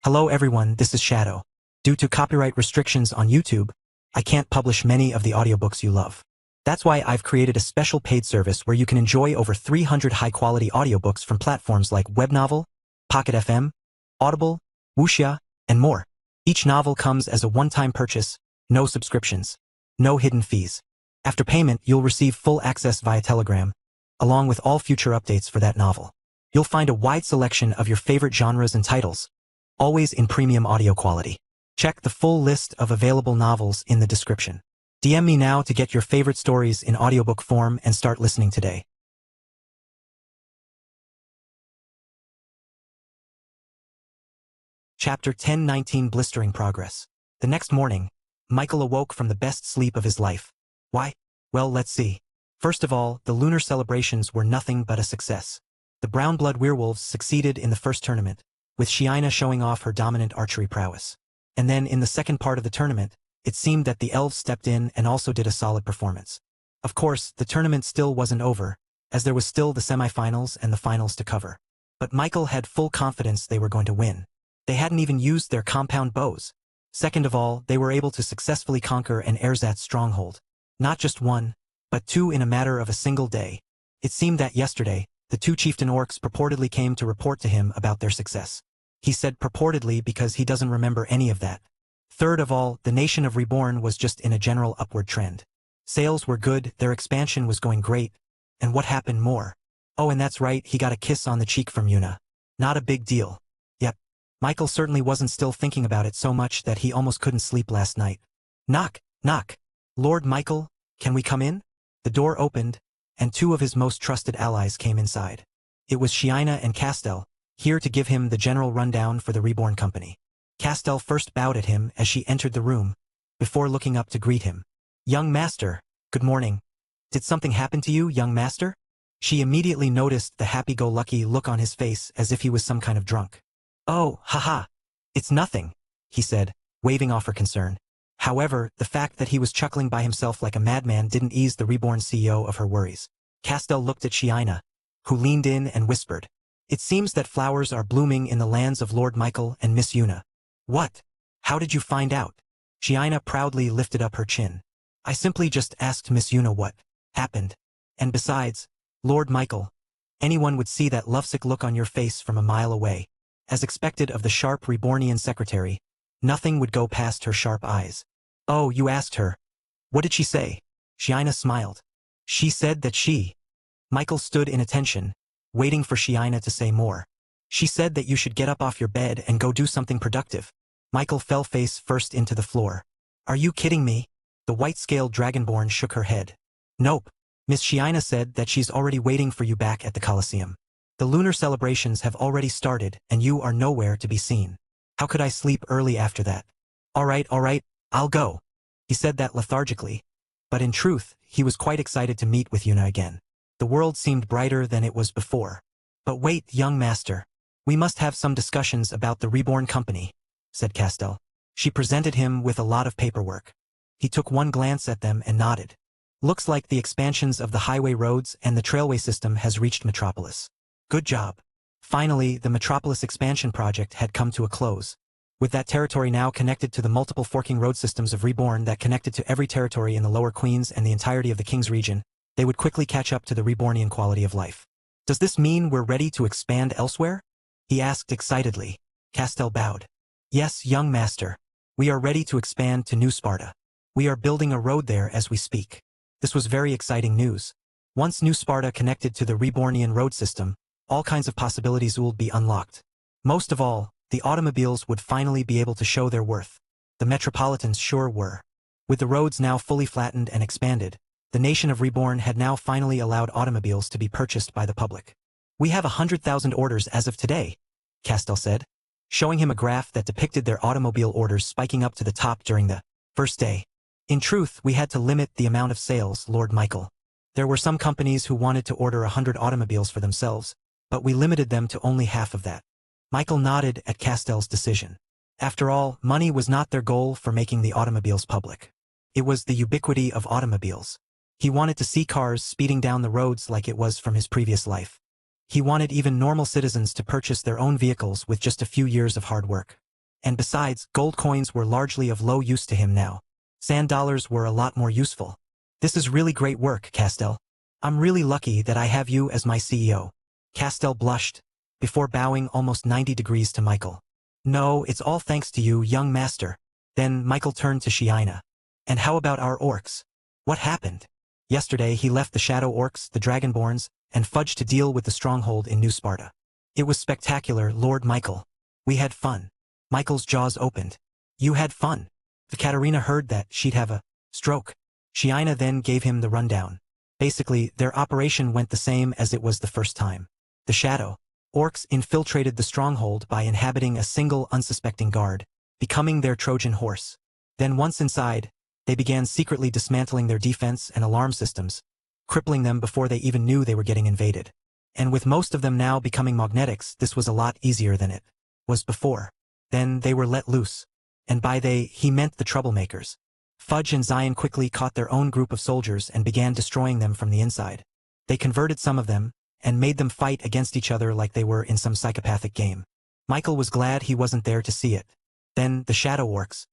Hello everyone, this is Shadow. Due to copyright restrictions on YouTube, I can't publish many of the audiobooks you love. That's why I've created a special paid service where you can enjoy over 300 high-quality audiobooks from platforms like Webnovel, Pocket FM, Audible, Wuxia, and more. Each novel comes as a one-time purchase, no subscriptions, no hidden fees. After payment, you'll receive full access via Telegram, along with all future updates for that novel. You'll find a wide selection of your favorite genres and titles, always in premium audio quality. Check the full list of available novels in the description. DM me now to get your favorite stories in audiobook form and start listening today. Chapter 10:19 Blistering Progress. The next morning, Michael awoke from the best sleep of his life. Why? Well, let's see. First of all, the lunar celebrations were nothing but a success. The Brown Blood Werewolves succeeded in the first tournament, with Shiina showing off her dominant archery prowess. And then in the second part of the tournament, it seemed that the elves stepped in and also did a solid performance. Of course, the tournament still wasn't over, as there was still the semifinals and the finals to cover. But Michael had full confidence they were going to win. They hadn't even used their compound bows. Second of all, they were able to successfully conquer an ersatz stronghold. Not just one, but two in a matter of a single day. It seemed that yesterday, the two chieftain orcs purportedly came to report to him about their success. He said purportedly because he doesn't remember any of that. Third of all, the nation of Reborn was just in a general upward trend. Sales were good, their expansion was going great. And what happened more? Oh, and that's right, he got a kiss on the cheek from Yuna. Not a big deal. Yep. Michael certainly wasn't still thinking about it so much that he almost couldn't sleep last night. Knock, knock. Lord Michael, can we come in? The door opened, and two of his most trusted allies came inside. It was Shiina and Castell, here to give him the general rundown for the Reborn company. Castell first bowed at him as she entered the room, before looking up to greet him. Young master, good morning. Did something happen to you, young master? She immediately noticed the happy-go-lucky look on his face as if he was some kind of drunk. Oh, haha. It's nothing, he said, waving off her concern. However, the fact that he was chuckling by himself like a madman didn't ease the Reborn CEO of her worries. Castell looked at Shiina, who leaned in and whispered, "It seems that flowers are blooming in the lands of Lord Michael and Miss Yuna." What? How did you find out? Shiina proudly lifted up her chin. I simply just asked Miss Yuna what happened. And besides, Lord Michael, anyone would see that lovesick look on your face from a mile away. As expected of the sharp Rebornian secretary, nothing would go past her sharp eyes. Oh, you asked her. What did she say? Shiina smiled. She said that she... Michael stood in attention, waiting for Shiina to say more. She said that you should get up off your bed and go do something productive. Michael fell face first into the floor. Are you kidding me? The white-scaled dragonborn shook her head. Nope. Miss Shiina said that she's already waiting for you back at the Colosseum. The lunar celebrations have already started and you are nowhere to be seen. How could I sleep early after that? All right, I'll go. He said that lethargically. But in truth, he was quite excited to meet with Yuna again. The world seemed brighter than it was before. But wait, young master. We must have some discussions about the Reborn company, said Castell. She presented him with a lot of paperwork. He took one glance at them and nodded. Looks like the expansions of the highway roads and the trailway system has reached Metropolis. Good job. Finally, the Metropolis expansion project had come to a close. With that territory now connected to the multiple forking road systems of Reborn that connected to every territory in the Lower Queens and the entirety of the King's region, they would quickly catch up to the Rebornian quality of life. Does this mean we're ready to expand elsewhere? He asked excitedly. Castell bowed. Yes, young master. We are ready to expand to New Sparta. We are building a road there as we speak. This was very exciting news. Once New Sparta connected to the Rebornian road system, all kinds of possibilities would be unlocked. Most of all, the automobiles would finally be able to show their worth. The Metropolitans sure were. With the roads now fully flattened and expanded, the nation of Reborn had now finally allowed automobiles to be purchased by the public. We have 100,000 orders as of today, Castell said, showing him a graph that depicted their automobile orders spiking up to the top during the first day. In truth, we had to limit the amount of sales, Lord Michael. There were some companies who wanted to order 100 automobiles for themselves, but we limited them to only half of that. Michael nodded at Castell's decision. After all, money was not their goal for making the automobiles public. It was the ubiquity of automobiles. He wanted to see cars speeding down the roads like it was from his previous life. He wanted even normal citizens to purchase their own vehicles with just a few years of hard work. And besides, gold coins were largely of low use to him now. Sand dollars were a lot more useful. This is really great work, Castell. I'm really lucky that I have you as my CEO. Castell blushed, before bowing almost 90 degrees to Michael. No, it's all thanks to you, young master. Then Michael turned to Shiina. And how about our orcs? What happened? Yesterday he left the shadow orcs, the dragonborns, and Fudge to deal with the stronghold in New Sparta. It was spectacular, Lord Michael. We had fun. Michael's jaws opened. You had fun. If Katerina heard that, she'd have a stroke. Shiina then gave him the rundown. Basically, their operation went the same as it was the first time. The shadow orcs infiltrated the stronghold by inhabiting a single unsuspecting guard, becoming their Trojan horse. Then once inside, they began secretly dismantling their defense and alarm systems, crippling them before they even knew they were getting invaded. And with most of them now becoming magnetics, this was a lot easier than it was before. Then they were let loose. And by they, he meant the troublemakers. Fudge and Zion quickly caught their own group of soldiers and began destroying them from the inside. They converted some of them, and made them fight against each other like they were in some psychopathic game. Michael was glad he wasn't there to see it. Then the shadow orcs.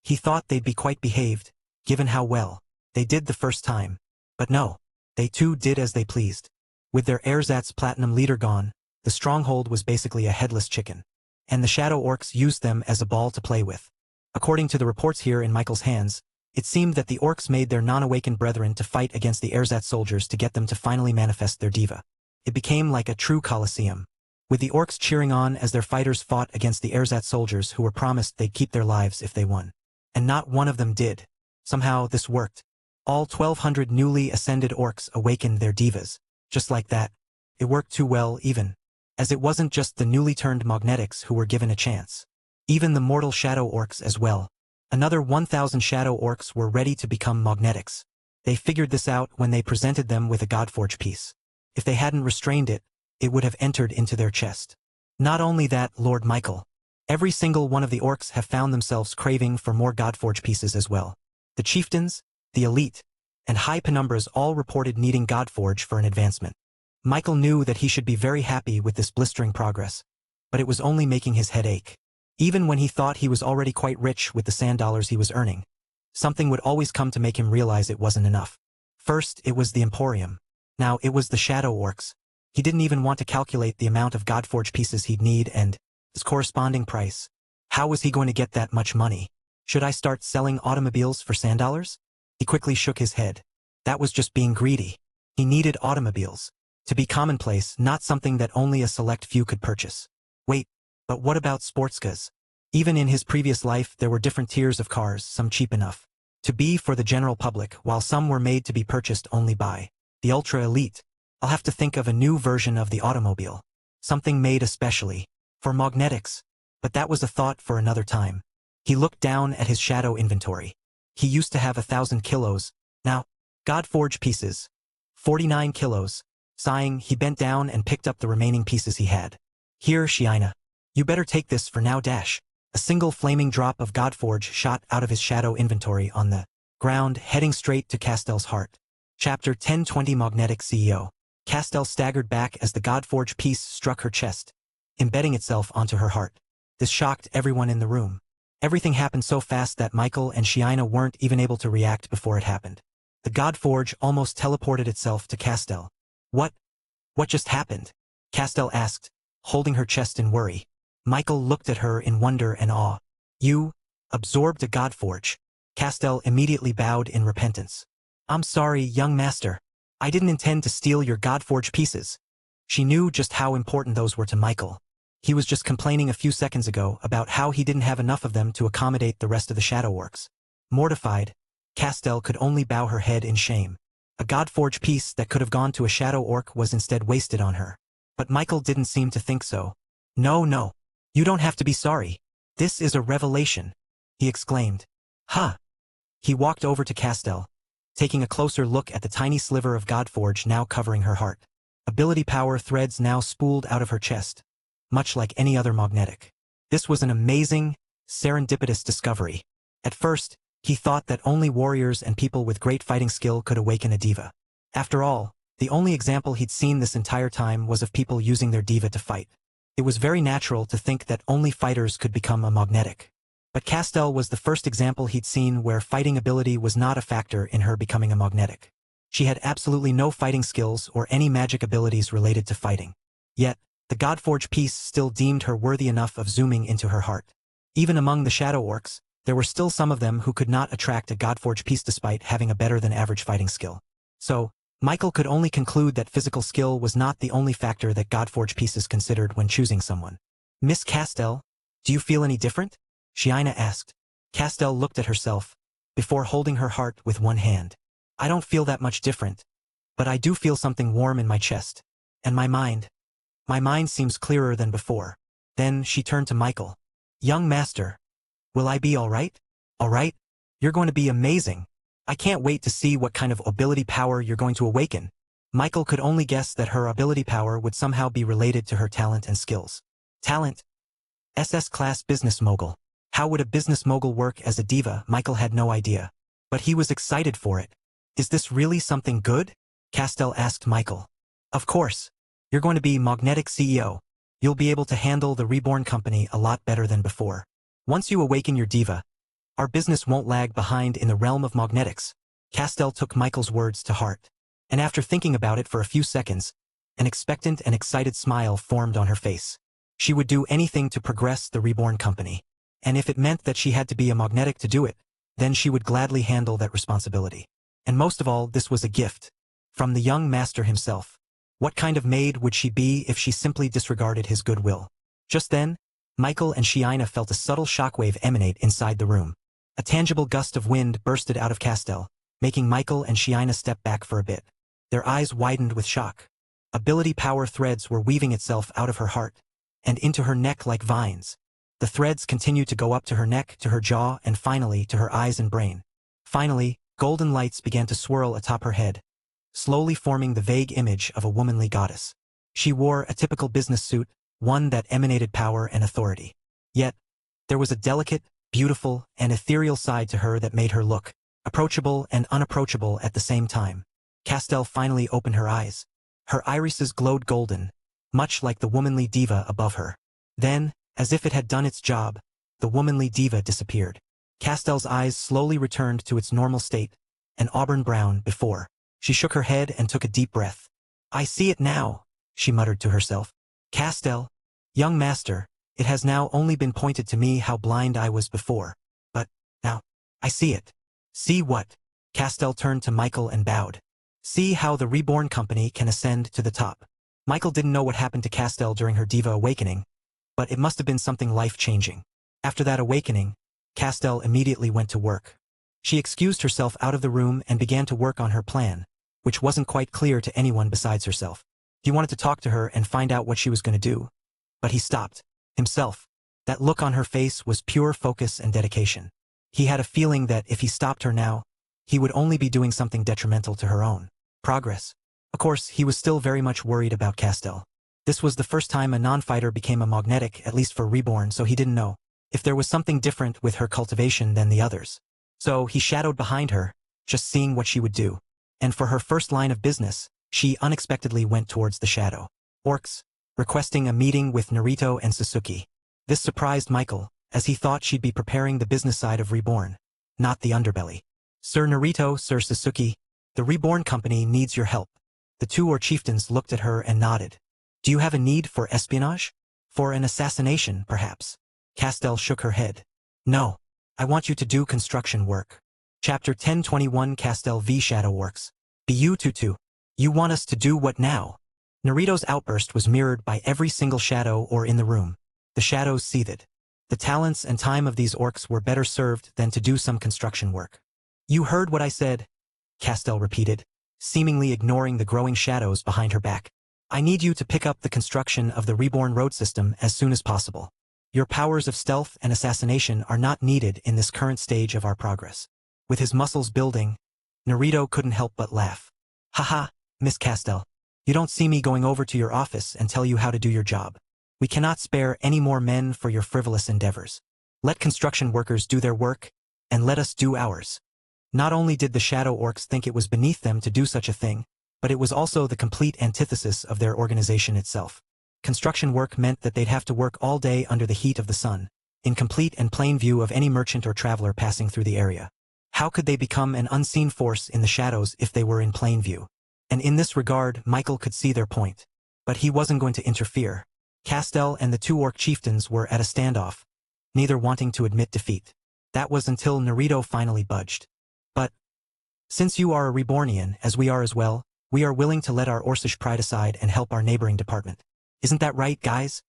He thought they'd be quite behaved, given how well they did the first time. But no, they too did as they pleased. With their ersatz platinum leader gone, the stronghold was basically a headless chicken. And the shadow orcs used them as a ball to play with. According to the reports here in Michael's hands, it seemed that the orcs made their non-awakened brethren to fight against the ersatz soldiers to get them to finally manifest their diva. It became like a true coliseum, with the orcs cheering on as their fighters fought against the ersatz soldiers who were promised they'd keep their lives if they won. And not one of them did. Somehow this worked. All 1,200 newly ascended orcs awakened their divas. Just like that. It worked too well even. As it wasn't just the newly turned magnetics who were given a chance. Even the mortal shadow orcs as well. Another 1,000 shadow orcs were ready to become magnetics. They figured this out when they presented them with a Godforge piece. If they hadn't restrained it, it would have entered into their chest. Not only that, Lord Michael. Every single one of the orcs have found themselves craving for more Godforge pieces as well. The chieftains, the elite, and high penumbras all reported needing Godforge for an advancement. Michael knew that he should be very happy with this blistering progress, but it was only making his head ache. Even when he thought he was already quite rich with the sand dollars he was earning, something would always come to make him realize it wasn't enough. First, it was the Emporium. Now it was the shadow orcs. He didn't even want to calculate the amount of Godforge pieces he'd need and his corresponding price. How was he going to get that much money? Should I start selling automobiles for sand dollars? He quickly shook his head. That was just being greedy. He needed automobiles. To be commonplace, not something that only a select few could purchase. Wait, but what about sports cars? Even in his previous life there were different tiers of cars, some cheap enough to be for the general public, while some were made to be purchased only by the ultra-elite. I'll have to think of a new version of the automobile. Something made especially for magnetics. But that was a thought for another time. He looked down at his shadow inventory. He used to have 1,000 kilos. Now, Godforge pieces. 49 kilos. Sighing, he bent down and picked up the remaining pieces he had. Here, Shiina. You better take this for now. A single flaming drop of Godforge shot out of his shadow inventory on the ground, heading straight to Castell's heart. Chapter 1020 Magnetic CEO. Castell staggered back as the Godforge piece struck her chest, embedding itself onto her heart. This shocked everyone in the room. Everything happened so fast that Michael and Shiina weren't even able to react before it happened. The Godforge almost teleported itself to Castell. What just happened? Castell asked, holding her chest in worry. Michael looked at her in wonder and awe. You absorbed a Godforge. Castell immediately bowed in repentance. I'm sorry, young master. I didn't intend to steal your Godforge pieces. She knew just how important those were to Michael. He was just complaining a few seconds ago about how he didn't have enough of them to accommodate the rest of the shadow orcs. Mortified, Castell could only bow her head in shame. A Godforge piece that could have gone to a shadow orc was instead wasted on her. But Michael didn't seem to think so. No. You don't have to be sorry. This is a revelation, he exclaimed. Huh. He walked over to Castell, taking a closer look at the tiny sliver of Godforge now covering her heart. Ability power threads now spooled out of her chest, much like any other magnetic. This was an amazing, serendipitous discovery. At first, he thought that only warriors and people with great fighting skill could awaken a diva. After all, the only example he'd seen this entire time was of people using their diva to fight. It was very natural to think that only fighters could become a magnetic. But Castell was the first example he'd seen where fighting ability was not a factor in her becoming a magnetic. She had absolutely no fighting skills or any magic abilities related to fighting. Yet, the Godforge piece still deemed her worthy enough of zooming into her heart. Even among the Shadow Orcs, there were still some of them who could not attract a Godforge piece despite having a better-than-average fighting skill. So, Michael could only conclude that physical skill was not the only factor that Godforge pieces considered when choosing someone. "Miss Castell, do you feel any different?" Shiina asked. Castell looked at herself, before holding her heart with one hand. "I don't feel that much different, but I do feel something warm in my chest. And my mind seems clearer than before." Then she turned to Michael. "Young master, will I be all right?" "All right? You're going to be amazing. I can't wait to see what kind of ability power you're going to awaken." Michael could only guess that her ability power would somehow be related to her talent and skills. Talent? SS-class business mogul. How would a business mogul work as a diva? Michael had no idea. But he was excited for it. "Is this really something good?" Castell asked Michael. "Of course. You're going to be Magnetic CEO. You'll be able to handle the Reborn company a lot better than before. Once you awaken your diva, our business won't lag behind in the realm of magnetics." Castell took Michael's words to heart. And after thinking about it for a few seconds, an expectant and excited smile formed on her face. She would do anything to progress the Reborn company. And if it meant that she had to be a magnetic to do it, then she would gladly handle that responsibility. And most of all, this was a gift from the young master himself. What kind of maid would she be if she simply disregarded his goodwill? Just then, Michael and Shiina felt a subtle shockwave emanate inside the room. A tangible gust of wind bursted out of Castell, making Michael and Shiina step back for a bit. Their eyes widened with shock. Ability power threads were weaving itself out of her heart and into her neck like vines. The threads continued to go up to her neck, to her jaw, and finally to her eyes and brain. Finally, golden lights began to swirl atop her head, slowly forming the vague image of a womanly goddess. She wore a typical business suit, one that emanated power and authority. Yet, there was a delicate, beautiful, and ethereal side to her that made her look approachable and unapproachable at the same time. Castell finally opened her eyes. Her irises glowed golden, much like the womanly diva above her. Then, as if it had done its job, the womanly diva disappeared. Castell's eyes slowly returned to its normal state, an auburn brown before. She shook her head and took a deep breath. "I see it now," she muttered to herself. "Castell, young master, it has now only been pointed to me how blind I was before. But, now, I see it." "See what?" Castell turned to Michael and bowed. "See how the Reborn company can ascend to the top." Michael didn't know what happened to Castell during her diva awakening, but it must have been something life-changing. After that awakening, Castell immediately went to work. She excused herself out of the room and began to work on her plan, which wasn't quite clear to anyone besides herself. He wanted to talk to her and find out what she was going to do. But he stopped. Himself. That look on her face was pure focus and dedication. He had a feeling that if he stopped her now, he would only be doing something detrimental to her own progress. Of course, he was still very much worried about Castell. This was the first time a non-fighter became a magnetic, at least for Reborn, so he didn't know if there was something different with her cultivation than the others. So he shadowed behind her, just seeing what she would do. And for her first line of business, she unexpectedly went towards the Shadow Orcs, requesting a meeting with Narito and Sasuke. This surprised Michael, as he thought she'd be preparing the business side of Reborn, not the underbelly. "Sir Narito, Sir Sasuke, the Reborn company needs your help." The two Orc chieftains looked at her and nodded. "Do you have a need for espionage? For an assassination, perhaps?" Castell shook her head. "No. I want you to do construction work." Chapter 1021 Castell v Shadow Orcs. "Bu-tu-tu. You want us to do what now?" Narito's outburst was mirrored by every single shadow or in the room. The shadows seethed. The talents and time of these orcs were better served than to do some construction work. "You heard what I said," Castell repeated, seemingly ignoring the growing shadows behind her back. "I need you to pick up the construction of the Reborn road system as soon as possible. Your powers of stealth and assassination are not needed in this current stage of our progress." With his muscles building, Narito couldn't help but laugh. "Haha, Miss Castell. You don't see me going over to your office and tell you how to do your job. We cannot spare any more men for your frivolous endeavors. Let construction workers do their work, and let us do ours." Not only did the Shadow Orcs think it was beneath them to do such a thing, but it was also the complete antithesis of their organization itself. Construction work meant that they'd have to work all day under the heat of the sun, in complete and plain view of any merchant or traveler passing through the area. How could they become an unseen force in the shadows if they were in plain view? And in this regard, Michael could see their point. But he wasn't going to interfere. Castell and the two orc chieftains were at a standoff, neither wanting to admit defeat. That was until Narito finally budged. But, since you are a Rebornian, as we are as well, we are willing to let our Orcish pride aside and help our neighboring department. Isn't that right, guys?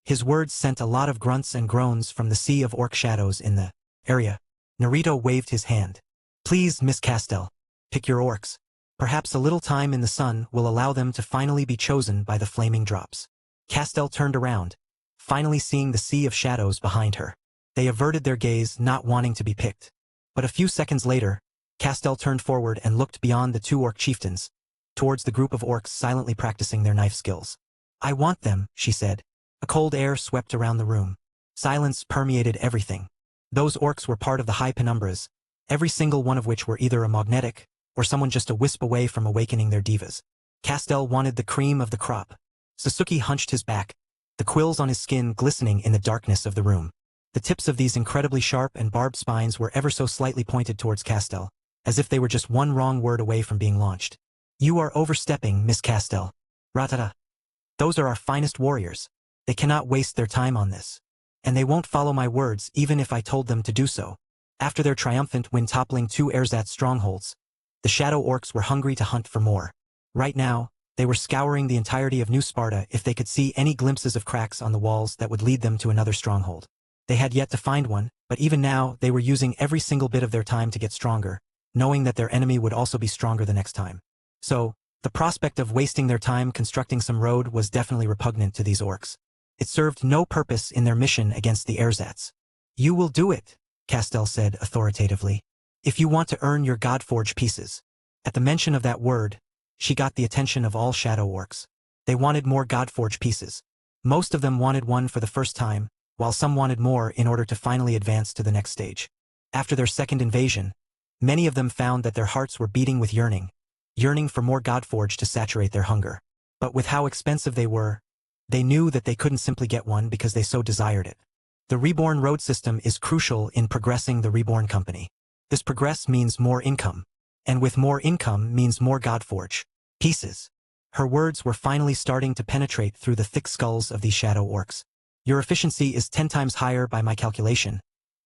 His words sent a lot of grunts and groans from the sea of orc shadows in the area. Narito waved his hand. Please, Miss Castell, pick your orcs. Perhaps a little time in the sun will allow them to finally be chosen by the flaming drops. Castell turned around, finally seeing the sea of shadows behind her. They averted their gaze, not wanting to be picked. But a few seconds later, Castell turned forward and looked beyond the two orc chieftains, towards the group of orcs silently practicing their knife skills. I want them, she said. A cold air swept around the room. Silence permeated everything. Those orcs were part of the high penumbras, every single one of which were either a magnetic, or someone just a wisp away from awakening their divas. Castell wanted the cream of the crop. Sasuke hunched his back, the quills on his skin glistening in the darkness of the room. The tips of these incredibly sharp and barbed spines were ever so slightly pointed towards Castell, as if they were just one wrong word away from being launched. You are overstepping, Miss Castell. Ratata. Those are our finest warriors. They cannot waste their time on this. And they won't follow my words even if I told them to do so. After their triumphant win toppling two ersatz strongholds, the shadow orcs were hungry to hunt for more. Right now, they were scouring the entirety of New Sparta if they could see any glimpses of cracks on the walls that would lead them to another stronghold. They had yet to find one, but even now they were using every single bit of their time to get stronger, knowing that their enemy would also be stronger the next time. So, the prospect of wasting their time constructing some road was definitely repugnant to these orcs. It served no purpose in their mission against the ersatz. You will do it, Castell said authoritatively, if you want to earn your Godforge pieces. At the mention of that word, she got the attention of all shadow orcs. They wanted more Godforge pieces. Most of them wanted one for the first time, while some wanted more in order to finally advance to the next stage. After their second invasion, many of them found that their hearts were beating with yearning for more Godforge to saturate their hunger. But with how expensive they were, they knew that they couldn't simply get one because they so desired it. The Reborn road system is crucial in progressing the Reborn company. This progress means more income, and with more income means more Godforge pieces. Her words were finally starting to penetrate through the thick skulls of these shadow orcs. Your efficiency is 10 times higher by my calculation,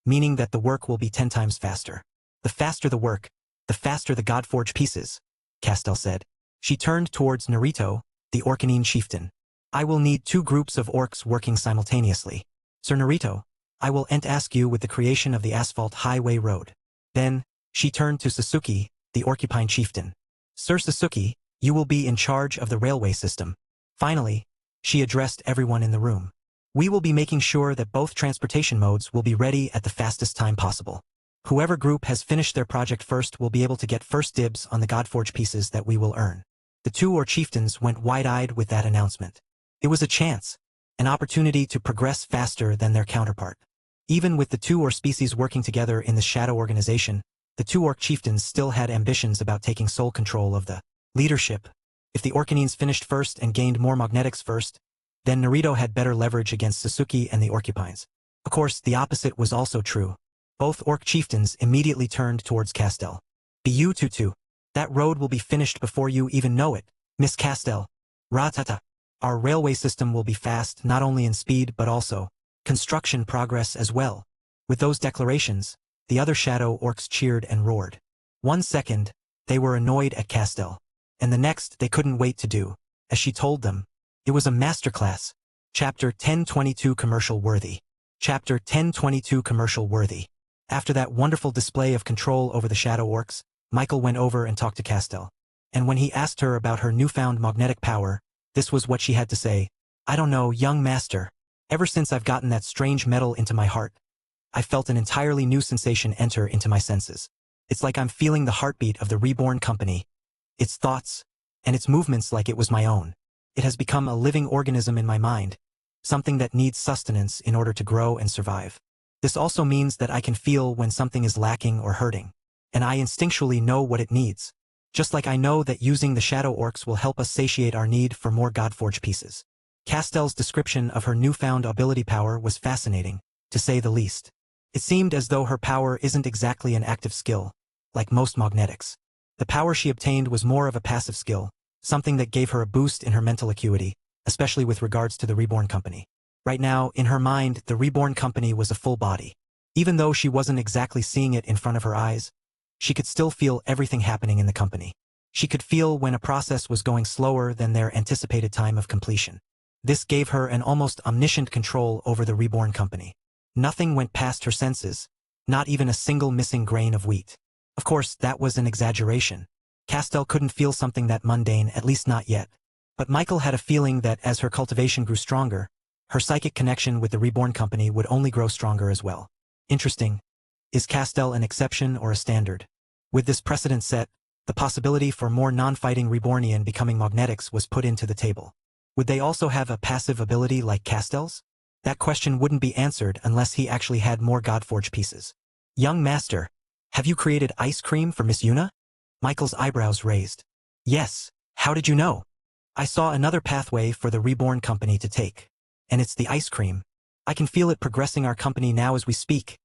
meaning that the work will be 10 times faster. The faster the work, the faster the Godforge pieces, Castell said. She turned towards Narito, the Orcanine chieftain. I will need 2 groups of orcs working simultaneously. Sir Narito, I will ask you with the creation of the asphalt highway road. Then, she turned to Sasuke, the Orcupine chieftain. Sir Sasuke, you will be in charge of the railway system. Finally, she addressed everyone in the room. We will be making sure that both transportation modes will be ready at the fastest time possible. Whoever group has finished their project first will be able to get first dibs on the Godforge pieces that we will earn. The 2 orc chieftains went wide-eyed with that announcement. It was a chance, an opportunity to progress faster than their counterpart. Even with the 2 orc species working together in the shadow organization, the 2 orc chieftains still had ambitions about taking sole control of the leadership. If the Orcanines finished first and gained more magnetics first, then Narito had better leverage against Sasuke and the Orcupines. Of course, the opposite was also true. Both orc chieftains immediately turned towards Castell. Be you two. That road will be finished before you even know it, Miss Castell. Ratata. Our railway system will be fast not only in speed but also construction progress as well. With those declarations, the other shadow orcs cheered and roared. 1 second, they were annoyed at Castell, and the next they couldn't wait to do, as she told them. It was a masterclass. Chapter 1022 Commercial Worthy. Chapter 1022 Commercial Worthy. After that wonderful display of control over the shadow orcs, Michael went over and talked to Castell. And when he asked her about her newfound magnetic power, this was what she had to say. I don't know, young master. Ever since I've gotten that strange metal into my heart, I felt an entirely new sensation enter into my senses. It's like I'm feeling the heartbeat of the Reborn company, its thoughts, and its movements like it was my own. It has become a living organism in my mind, something that needs sustenance in order to grow and survive. This also means that I can feel when something is lacking or hurting, and I instinctually know what it needs. Just like I know that using the shadow orcs will help us satiate our need for more Godforge pieces. Castell's description of her newfound ability power was fascinating, to say the least. It seemed as though her power isn't exactly an active skill, like most magnetics. The power she obtained was more of a passive skill, something that gave her a boost in her mental acuity, especially with regards to the Reborn Company. Right now, in her mind, the Reborn Company was a full body. Even though she wasn't exactly seeing it in front of her eyes, she could still feel everything happening in the company. She could feel when a process was going slower than their anticipated time of completion. This gave her an almost omniscient control over the Reborn Company. Nothing went past her senses, not even a single missing grain of wheat. Of course, that was an exaggeration. Castell couldn't feel something that mundane, at least not yet. But Michael had a feeling that as her cultivation grew stronger, her psychic connection with the Reborn Company would only grow stronger as well. Interesting. Is Castell an exception or a standard? With this precedent set, the possibility for more non-fighting Rebornian becoming magnetics was put into the table. Would they also have a passive ability like Castell's? That question wouldn't be answered unless he actually had more Godforge pieces. Young master, have you created ice cream for Miss Yuna? Michael's eyebrows raised. Yes, how did you know? I saw another pathway for the Reborn Company to take. And it's the ice cream. I can feel it progressing our company now as we speak,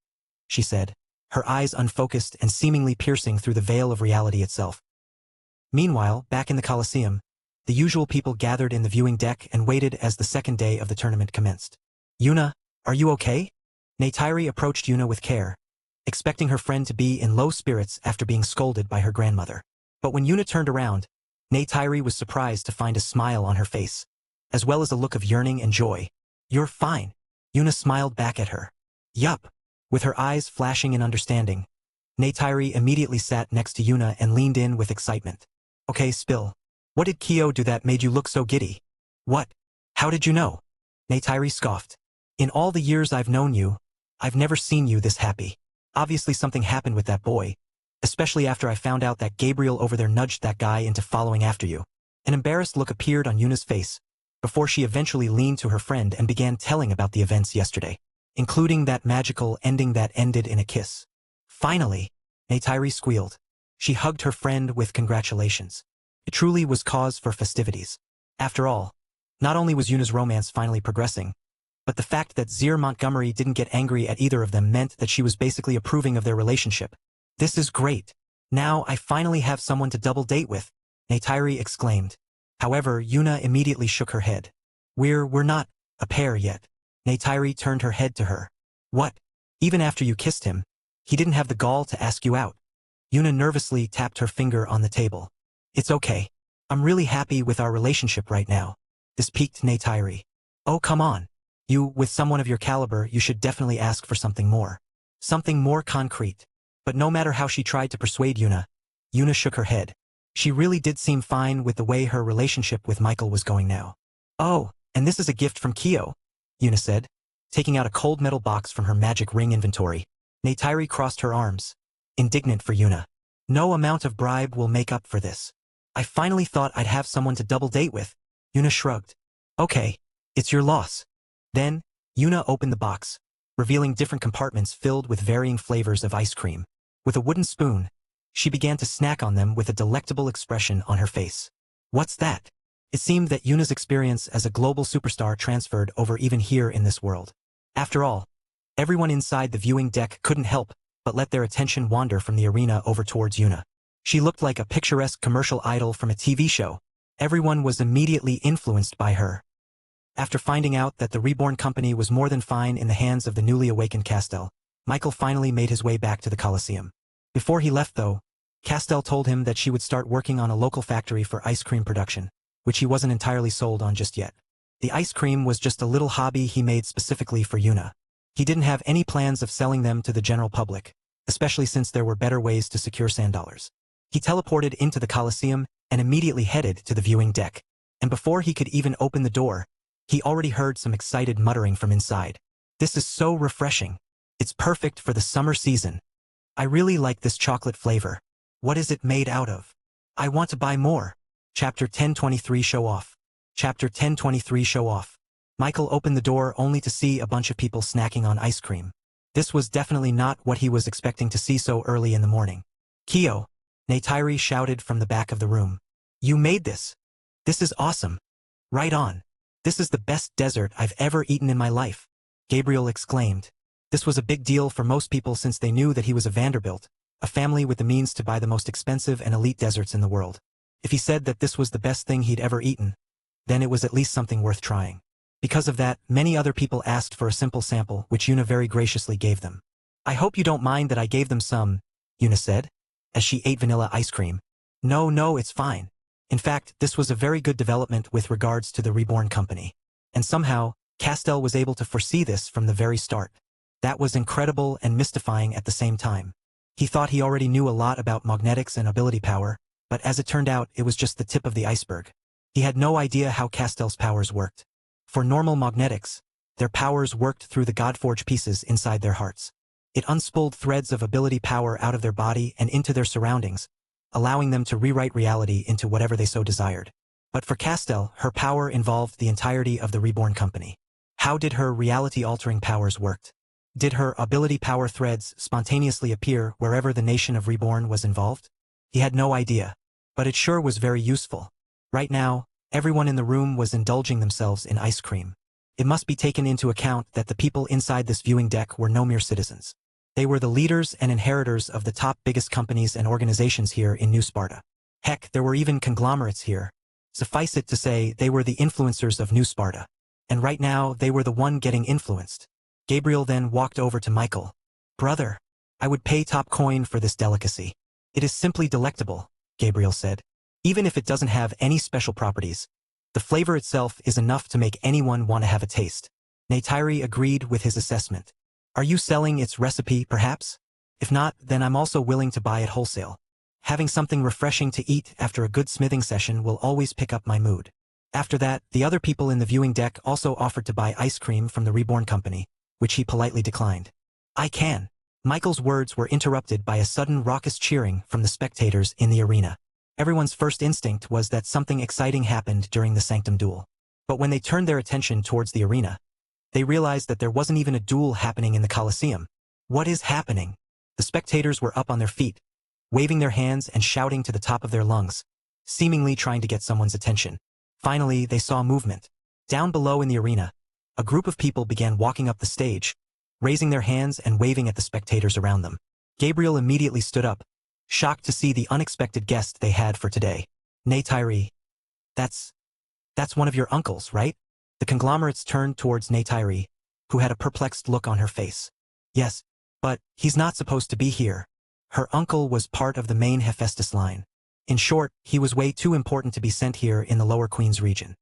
she said, her eyes unfocused and seemingly piercing through the veil of reality itself. Meanwhile, back in the Colosseum, the usual people gathered in the viewing deck and waited as the second day of the tournament commenced. Yuna, are you okay? Neytiri approached Yuna with care, expecting her friend to be in low spirits after being scolded by her grandmother. But when Yuna turned around, Neytiri was surprised to find a smile on her face, as well as a look of yearning and joy. You're fine. Yuna smiled back at her. Yup. With her eyes flashing in understanding, Neytiri immediately sat next to Yuna and leaned in with excitement. Okay, spill. What did Kyo do that made you look so giddy? What? How did you know? Neytiri scoffed. In all the years I've known you, I've never seen you this happy. Obviously something happened with that boy, especially after I found out that Gabriel over there nudged that guy into following after you. An embarrassed look appeared on Yuna's face, before she eventually leaned to her friend and began telling about the events yesterday, including that magical ending that ended in a kiss. Finally, Neytiri squealed. She hugged her friend with congratulations. It truly was cause for festivities. After all, not only was Yuna's romance finally progressing, but the fact that Zir Montgomery didn't get angry at either of them meant that she was basically approving of their relationship. This is great. Now I finally have someone to double date with, Neytiri exclaimed. However, Yuna immediately shook her head. We're not a pair yet. Neytiri turned her head to her. What? Even after you kissed him, he didn't have the gall to ask you out. Yuna nervously tapped her finger on the table. It's okay. I'm really happy with our relationship right now. This piqued Neytiri. Oh, come on. With someone of your caliber, you should definitely ask for something more. Something more concrete. But no matter how she tried to persuade Yuna shook her head. She really did seem fine with the way her relationship with Michael was going now. Oh, and this is a gift from Kyo, Yuna said, taking out a cold metal box from her magic ring inventory. Neytiri crossed her arms, indignant for Yuna. No amount of bribe will make up for this. I finally thought I'd have someone to double date with. Yuna shrugged. Okay, it's your loss. Then, Yuna opened the box, revealing different compartments filled with varying flavors of ice cream. With a wooden spoon, she began to snack on them with a delectable expression on her face. What's that? It seemed that Yuna's experience as a global superstar transferred over even here in this world. After all, everyone inside the viewing deck couldn't help but let their attention wander from the arena over towards Yuna. She looked like a picturesque commercial idol from a TV show. Everyone was immediately influenced by her. After finding out that the Reborn Company was more than fine in the hands of the newly awakened Castell, Michael finally made his way back to the Colosseum. Before he left though, Castell told him that she would start working on a local factory for ice cream production, which he wasn't entirely sold on just yet. The ice cream was just a little hobby he made specifically for Yuna. He didn't have any plans of selling them to the general public, especially since there were better ways to secure sand dollars. He teleported into the Colosseum and immediately headed to the viewing deck. And before he could even open the door, he already heard some excited muttering from inside. This is so refreshing. It's perfect for the summer season. I really like this chocolate flavor. What is it made out of? I want to buy more. Chapter 1023 Show Off. Chapter 1023 Show Off. Michael opened the door only to see a bunch of people snacking on ice cream. This was definitely not what he was expecting to see so early in the morning. Kyo, Neytiri shouted from the back of the room. You made this. This is awesome. Right on. This is the best dessert I've ever eaten in my life, Gabriel exclaimed. This was a big deal for most people since they knew that he was a Vanderbilt, a family with the means to buy the most expensive and elite desserts in the world. If he said that this was the best thing he'd ever eaten, then it was at least something worth trying. Because of that, many other people asked for a simple sample, which Una very graciously gave them. I hope you don't mind that I gave them some, Una said, as she ate vanilla ice cream. No, it's fine. In fact, this was a very good development with regards to the Reborn company. And somehow, Castell was able to foresee this from the very start. That was incredible and mystifying at the same time. He thought he already knew a lot about magnetics and ability power, but as it turned out, it was just the tip of the iceberg. He had no idea how Castell's powers worked. For normal magnetics, their powers worked through the Godforge pieces inside their hearts. It unspooled threads of ability power out of their body and into their surroundings, allowing them to rewrite reality into whatever they so desired. But for Castell, her power involved the entirety of the Reborn company. How did her reality-altering powers work? Did her ability power threads spontaneously appear wherever the nation of Reborn was involved? He had no idea, but it sure was very useful. Right now, everyone in the room was indulging themselves in ice cream. It must be taken into account that the people inside this viewing deck were no mere citizens. They were the leaders and inheritors of the top biggest companies and organizations here in New Sparta. Heck, there were even conglomerates here. Suffice it to say, they were the influencers of New Sparta. And right now, they were the one getting influenced. Gabriel then walked over to Michael. Brother, I would pay top coin for this delicacy. It is simply delectable, Gabriel said. Even if it doesn't have any special properties, the flavor itself is enough to make anyone want to have a taste. Neytiri agreed with his assessment. Are you selling its recipe, perhaps? If not, then I'm also willing to buy it wholesale. Having something refreshing to eat after a good smithing session will always pick up my mood. After that, the other people in the viewing deck also offered to buy ice cream from the Reborn company, which he politely declined. I can. Michael's words were interrupted by a sudden raucous cheering from the spectators in the arena. Everyone's first instinct was that something exciting happened during the Sanctum duel. But when they turned their attention towards the arena, they realized that there wasn't even a duel happening in the Colosseum. What is happening? The spectators were up on their feet, waving their hands and shouting to the top of their lungs, seemingly trying to get someone's attention. Finally, they saw movement. Down below in the arena, a group of people began walking up the stage, raising their hands and waving at the spectators around them. Gabriel immediately stood up, shocked to see the unexpected guest they had for today. Neytiri. That's one of your uncles, right? The conglomerates turned towards Neytiri, who had a perplexed look on her face. Yes, but he's not supposed to be here. Her uncle was part of the main Hephaestus line. In short, he was way too important to be sent here in the lower Queen's region.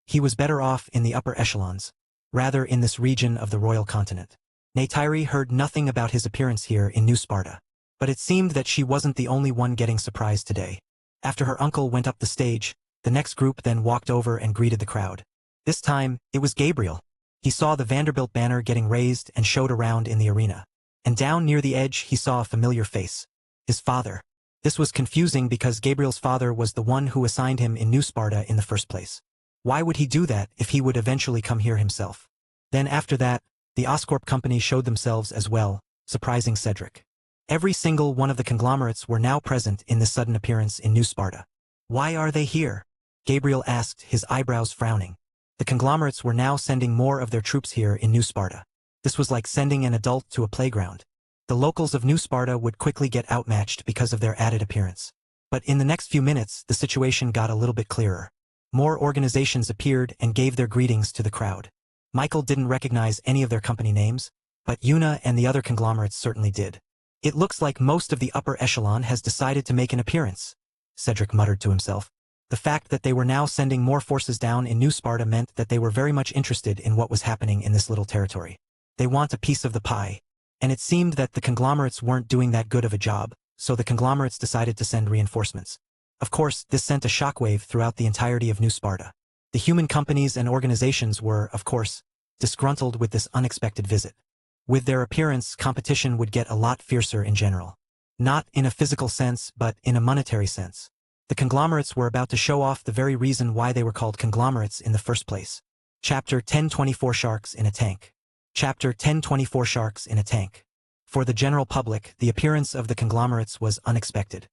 He was better off in the upper echelons, rather in this region of the royal continent. Neytiri heard nothing about his appearance here in New Sparta, but it seemed that she wasn't the only one getting surprised today. After her uncle went up the stage, the next group then walked over and greeted the crowd. This time, it was Gabriel. He saw the Vanderbilt banner getting raised and showed around in the arena. And down near the edge, he saw a familiar face. His father. This was confusing because Gabriel's father was the one who assigned him in New Sparta in the first place. Why would he do that if he would eventually come here himself? Then after that, the Oscorp company showed themselves as well, surprising Cedric. Every single one of the conglomerates were now present in this sudden appearance in New Sparta. Why are they here? Gabriel asked, his eyebrows frowning. The conglomerates were now sending more of their troops here in New Sparta. This was like sending an adult to a playground. The locals of New Sparta would quickly get outmatched because of their added appearance. But in the next few minutes, the situation got a little bit clearer. More organizations appeared and gave their greetings to the crowd. Michael didn't recognize any of their company names, but Una and the other conglomerates certainly did. It looks like most of the upper echelon has decided to make an appearance, Cedric muttered to himself. The fact that they were now sending more forces down in New Sparta meant that they were very much interested in what was happening in this little territory. They want a piece of the pie. And it seemed that the conglomerates weren't doing that good of a job, so the conglomerates decided to send reinforcements. Of course, this sent a shockwave throughout the entirety of New Sparta. The human companies and organizations were, of course, disgruntled with this unexpected visit. With their appearance, competition would get a lot fiercer in general. Not in a physical sense, but in a monetary sense. The conglomerates were about to show off the very reason why they were called conglomerates in the first place. Chapter 1024 Sharks in a Tank. Chapter 1024 Sharks in a Tank. For the general public, the appearance of the conglomerates was unexpected.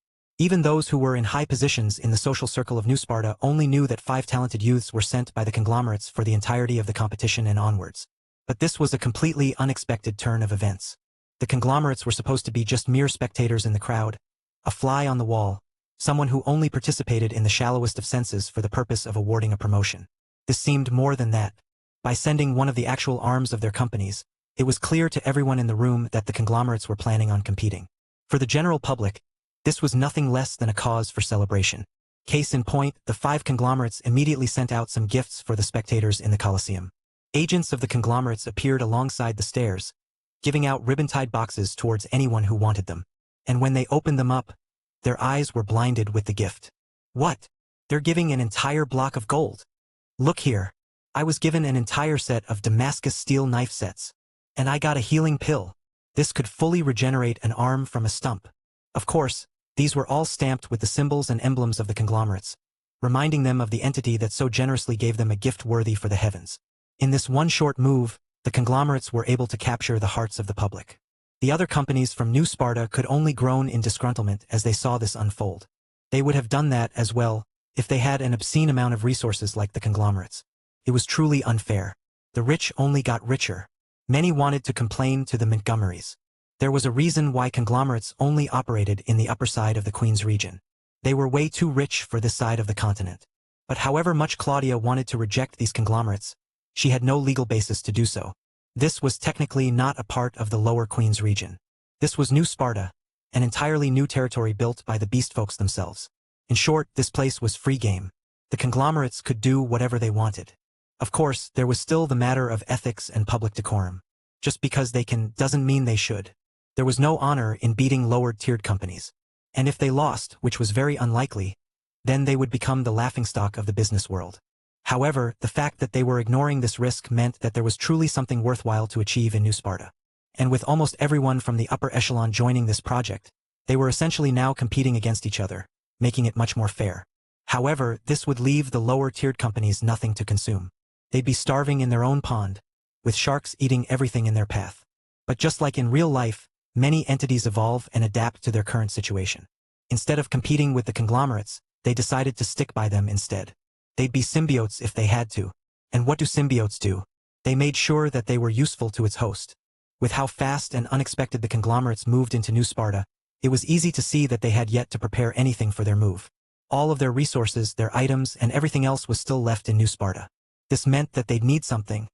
Even those who were in high positions in the social circle of New Sparta only knew that 5 talented youths were sent by the conglomerates for the entirety of the competition and onwards. But this was a completely unexpected turn of events. The conglomerates were supposed to be just mere spectators in the crowd, a fly on the wall, someone who only participated in the shallowest of senses for the purpose of awarding a promotion. This seemed more than that. By sending one of the actual arms of their companies, it was clear to everyone in the room that the conglomerates were planning on competing. For the general public, this was nothing less than a cause for celebration. Case in point, the 5 conglomerates immediately sent out some gifts for the spectators in the Colosseum. Agents of the conglomerates appeared alongside the stairs, giving out ribbon-tied boxes towards anyone who wanted them. And when they opened them up, their eyes were blinded with the gift. What? They're giving an entire block of gold. Look here. I was given an entire set of Damascus steel knife sets. And I got a healing pill. This could fully regenerate an arm from a stump. Of course, these were all stamped with the symbols and emblems of the conglomerates, reminding them of the entity that so generously gave them a gift worthy for the heavens. In this one short move, the conglomerates were able to capture the hearts of the public. The other companies from New Sparta could only groan in disgruntlement as they saw this unfold. They would have done that as well, if they had an obscene amount of resources like the conglomerates. It was truly unfair. The rich only got richer. Many wanted to complain to the Montgomerys. There was a reason why conglomerates only operated in the upper side of the Queen's region. They were way too rich for this side of the continent. But however much Claudia wanted to reject these conglomerates, she had no legal basis to do so. This was technically not a part of the lower Queen's region. This was New Sparta, an entirely new territory built by the beast folks themselves. In short, this place was free game. The conglomerates could do whatever they wanted. Of course, there was still the matter of ethics and public decorum. Just because they can doesn't mean they should. There was no honor in beating lower-tiered companies. And if they lost, which was very unlikely, then they would become the laughingstock of the business world. However, the fact that they were ignoring this risk meant that there was truly something worthwhile to achieve in New Sparta. And with almost everyone from the upper echelon joining this project, they were essentially now competing against each other, making it much more fair. However, this would leave the lower-tiered companies nothing to consume. They'd be starving in their own pond, with sharks eating everything in their path. But just like in real life, many entities evolve and adapt to their current situation. Instead of competing with the conglomerates, they decided to stick by them instead. They'd be symbiotes if they had to. And what do symbiotes do? They made sure that they were useful to its host. With how fast and unexpected the conglomerates moved into New Sparta, it was easy to see that they had yet to prepare anything for their move. All of their resources, their items, and everything else was still left in New Sparta. This meant that they'd need something,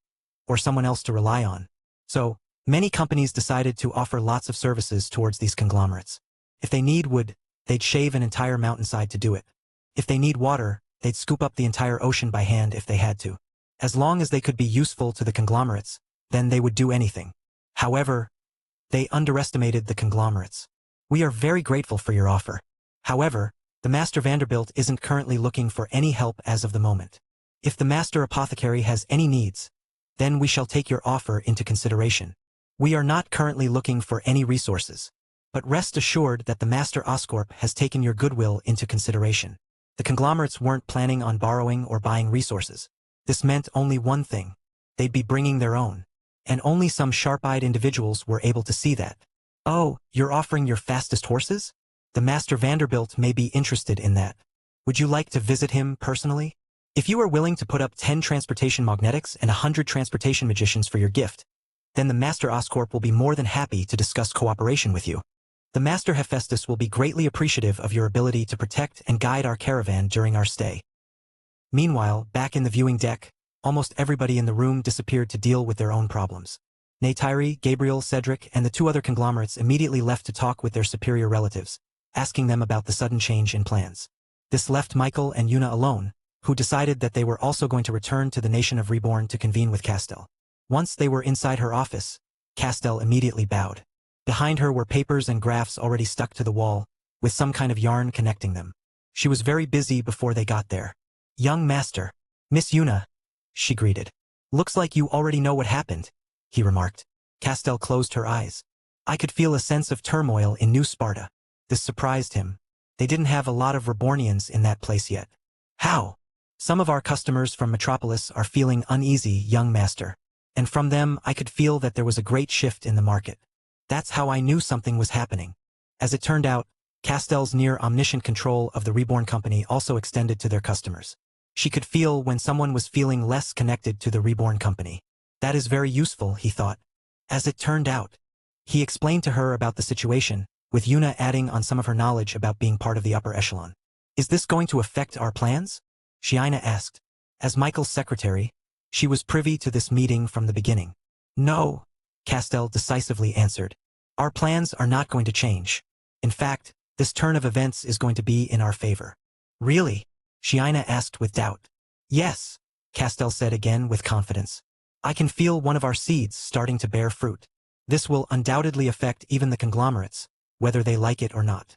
or someone else to rely on. So, many companies decided to offer lots of services towards these conglomerates. If they need wood, they'd shave an entire mountainside to do it. If they need water, they'd scoop up the entire ocean by hand if they had to. As long as they could be useful to the conglomerates, then they would do anything. However, they underestimated the conglomerates. We are very grateful for your offer. However, the Master Vanderbilt isn't currently looking for any help as of the moment. If the Master Apothecary has any needs, then we shall take your offer into consideration. We are not currently looking for any resources. But rest assured that the Master Oscorp has taken your goodwill into consideration. The conglomerates weren't planning on borrowing or buying resources. This meant only one thing. They'd be bringing their own. And only some sharp-eyed individuals were able to see that. Oh, you're offering your fastest horses? The Master Vanderbilt may be interested in that. Would you like to visit him personally? If you are willing to put up 10 transportation magnetics and 100 transportation magicians for your gift, then the Master Oscorp will be more than happy to discuss cooperation with you. The Master Hephaestus will be greatly appreciative of your ability to protect and guide our caravan during our stay. Meanwhile, back in the viewing deck, almost everybody in the room disappeared to deal with their own problems. Neytiri, Gabriel, Cedric, and the 2 other conglomerates immediately left to talk with their superior relatives, asking them about the sudden change in plans. This left Michael and Una alone, who decided that they were also going to return to the nation of Reborn to convene with Castell. Once they were inside her office, Castell immediately bowed. Behind her were papers and graphs already stuck to the wall, with some kind of yarn connecting them. She was very busy before they got there. "Young master, Miss Una," she greeted. "Looks like you already know what happened," he remarked. Castell closed her eyes. I could feel a sense of turmoil in New Sparta. This surprised him. They didn't have a lot of Rebornians in that place yet. "How? Some of our customers from Metropolis are feeling uneasy, young master. And from them I could feel that there was a great shift in the market. That's how I knew something was happening. As it turned out, Castell's near-omniscient control of the Reborn company also extended to their customers. She could feel when someone was feeling less connected to the Reborn company. That is very useful, he thought. As it turned out, he explained to her about the situation, with Yuna adding on some of her knowledge about being part of the upper echelon. Is this going to affect our plans? Shiina asked. As Michael's secretary, she was privy to this meeting from the beginning. No, Castell decisively answered. Our plans are not going to change. In fact, this turn of events is going to be in our favor. Really? Shiina asked with doubt. Yes, Castell said again with confidence. I can feel one of our seeds starting to bear fruit. This will undoubtedly affect even the conglomerates, whether they like it or not.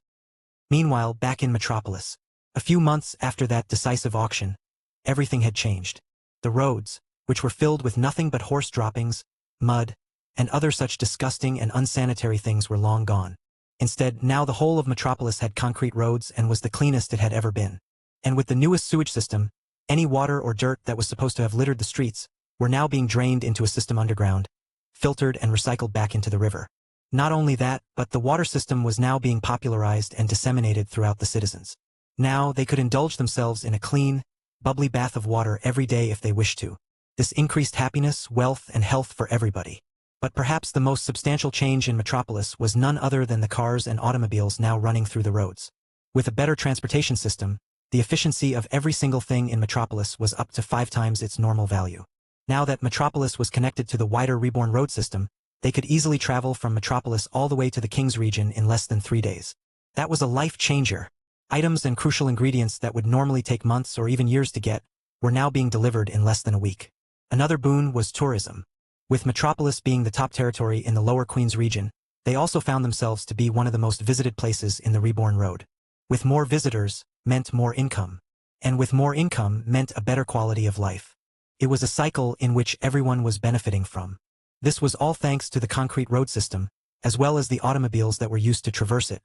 Meanwhile, back in Metropolis, a few months after that decisive auction, everything had changed. The roads, which were filled with nothing but horse droppings, mud, and other such disgusting and unsanitary things were long gone. Instead, now the whole of Metropolis had concrete roads and was the cleanest it had ever been. And with the newest sewage system, any water or dirt that was supposed to have littered the streets were now being drained into a system underground, filtered and recycled back into the river. Not only that, but the water system was now being popularized and disseminated throughout the citizens. Now they could indulge themselves in a clean, bubbly bath of water every day if they wished to. This increased happiness, wealth, and health for everybody. But perhaps the most substantial change in Metropolis was none other than the cars and automobiles now running through the roads. With a better transportation system, the efficiency of every single thing in Metropolis was up to 5 times its normal value. Now that Metropolis was connected to the wider Reborn road system, they could easily travel from Metropolis all the way to the King's region in less than 3 days. That was a life changer. Items and crucial ingredients that would normally take months or even years to get were now being delivered in less than a week. Another boon was tourism. With Metropolis being the top territory in the Lower Queen's region, they also found themselves to be one of the most visited places in the Reborn Road. With more visitors meant more income, and with more income meant a better quality of life. It was a cycle in which everyone was benefiting from. This was all thanks to the concrete road system, as well as the automobiles that were used to traverse it.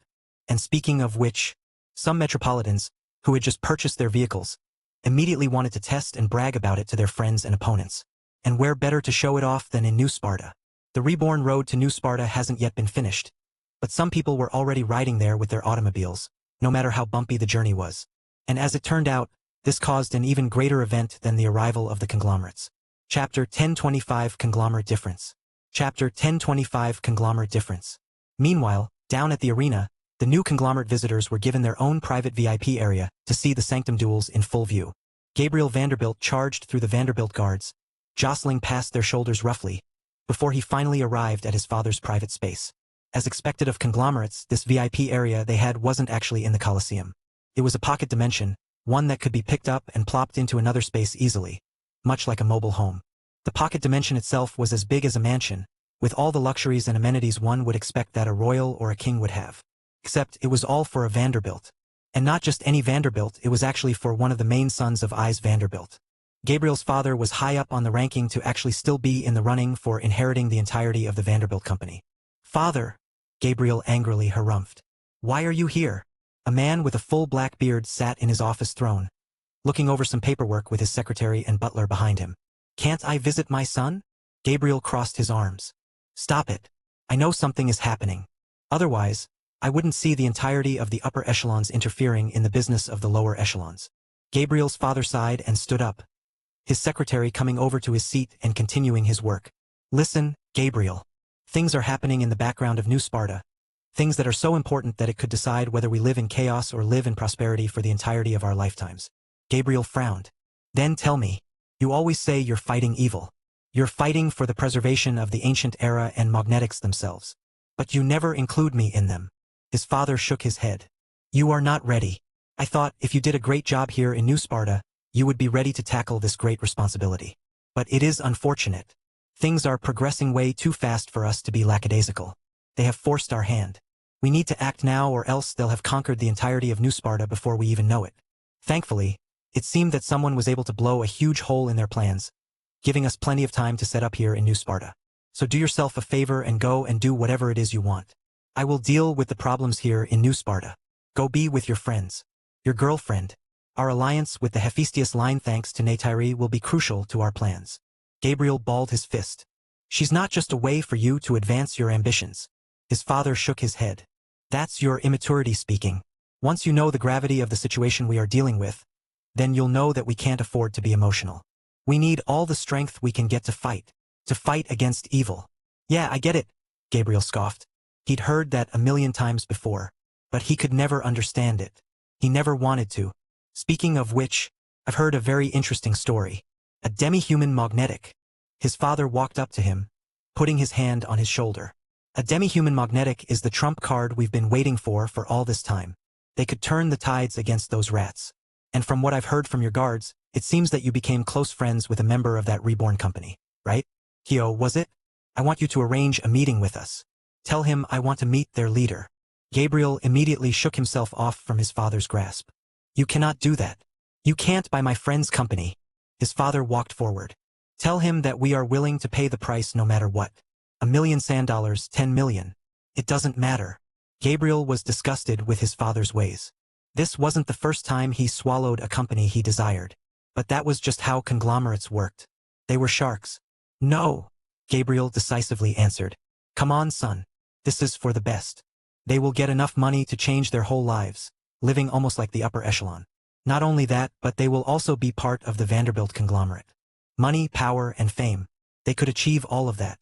And speaking of which, some metropolitans, who had just purchased their vehicles, immediately wanted to test and brag about it to their friends and opponents. And where better to show it off than in New Sparta? The Reborn road to New Sparta hasn't yet been finished, but some people were already riding there with their automobiles, no matter how bumpy the journey was. And as it turned out, this caused an even greater event than the arrival of the conglomerates. Chapter 1025 Conglomerate Difference. Chapter 1025 Conglomerate Difference. Meanwhile, down at the arena, the new conglomerate visitors were given their own private VIP area to see the Sanctum duels in full view. Gabriel Vanderbilt charged through the Vanderbilt guards, jostling past their shoulders roughly, before he finally arrived at his father's private space. As expected of conglomerates, this VIP area they had wasn't actually in the Colosseum. It was a pocket dimension, one that could be picked up and plopped into another space easily, much like a mobile home. The pocket dimension itself was as big as a mansion, with all the luxuries and amenities one would expect that a royal or a king would have. Except it was all for a Vanderbilt. And not just any Vanderbilt, it was actually for one of the main sons of I's Vanderbilt. Gabriel's father was high up on the ranking to actually still be in the running for inheriting the entirety of the Vanderbilt company. Father, Gabriel angrily harumphed. Why are you here? A man with a full black beard sat in his office throne, looking over some paperwork with his secretary and butler behind him. Can't I visit my son? Gabriel crossed his arms. Stop it. I know something is happening. Otherwise, I wouldn't see the entirety of the upper echelons interfering in the business of the lower echelons. Gabriel's father sighed and stood up, his secretary coming over to his seat and continuing his work. Listen, Gabriel. Things are happening in the background of New Sparta. Things that are so important that it could decide whether we live in chaos or live in prosperity for the entirety of our lifetimes. Gabriel frowned. Then tell me, you always say you're fighting evil. You're fighting for the preservation of the ancient era and magnetics themselves. But you never include me in them. His father shook his head. You are not ready. I thought if you did a great job here in New Sparta, you would be ready to tackle this great responsibility. But it is unfortunate. Things are progressing way too fast for us to be lackadaisical. They have forced our hand. We need to act now or else they'll have conquered the entirety of New Sparta before we even know it. Thankfully, it seemed that someone was able to blow a huge hole in their plans, giving us plenty of time to set up here in New Sparta. So do yourself a favor and go and do whatever it is you want. I will deal with the problems here in New Sparta. Go be with your friends. Your girlfriend. Our alliance with the Hephaestus line thanks to Neytiri will be crucial to our plans. Gabriel balled his fist. She's not just a way for you to advance your ambitions. His father shook his head. That's your immaturity speaking. Once you know the gravity of the situation we are dealing with, then you'll know that we can't afford to be emotional. We need all the strength we can get to fight against evil. Yeah, I get it, Gabriel scoffed. He'd heard that a million times before, but he could never understand it. He never wanted to. Speaking of which, I've heard a very interesting story. A demi-human magnetic. His father walked up to him, putting his hand on his shoulder. A demi-human magnetic is the trump card we've been waiting for all this time. They could turn the tides against those rats. And from what I've heard from your guards, it seems that you became close friends with a member of that Reborn company, right? Hio, was it? I want you to arrange a meeting with us. Tell him I want to meet their leader. Gabriel immediately shook himself off from his father's grasp. You cannot do that. You can't buy my friend's company. His father walked forward. Tell him that we are willing to pay the price no matter what. $1 million sand dollars, 10 million. It doesn't matter. Gabriel was disgusted with his father's ways. This wasn't the first time he swallowed a company he desired. But that was just how conglomerates worked. They were sharks. No, Gabriel decisively answered. Come on, son. This is for the best. They will get enough money to change their whole lives, living almost like the upper echelon. Not only that, but they will also be part of the Vanderbilt conglomerate. Money, power, and fame. They could achieve all of that.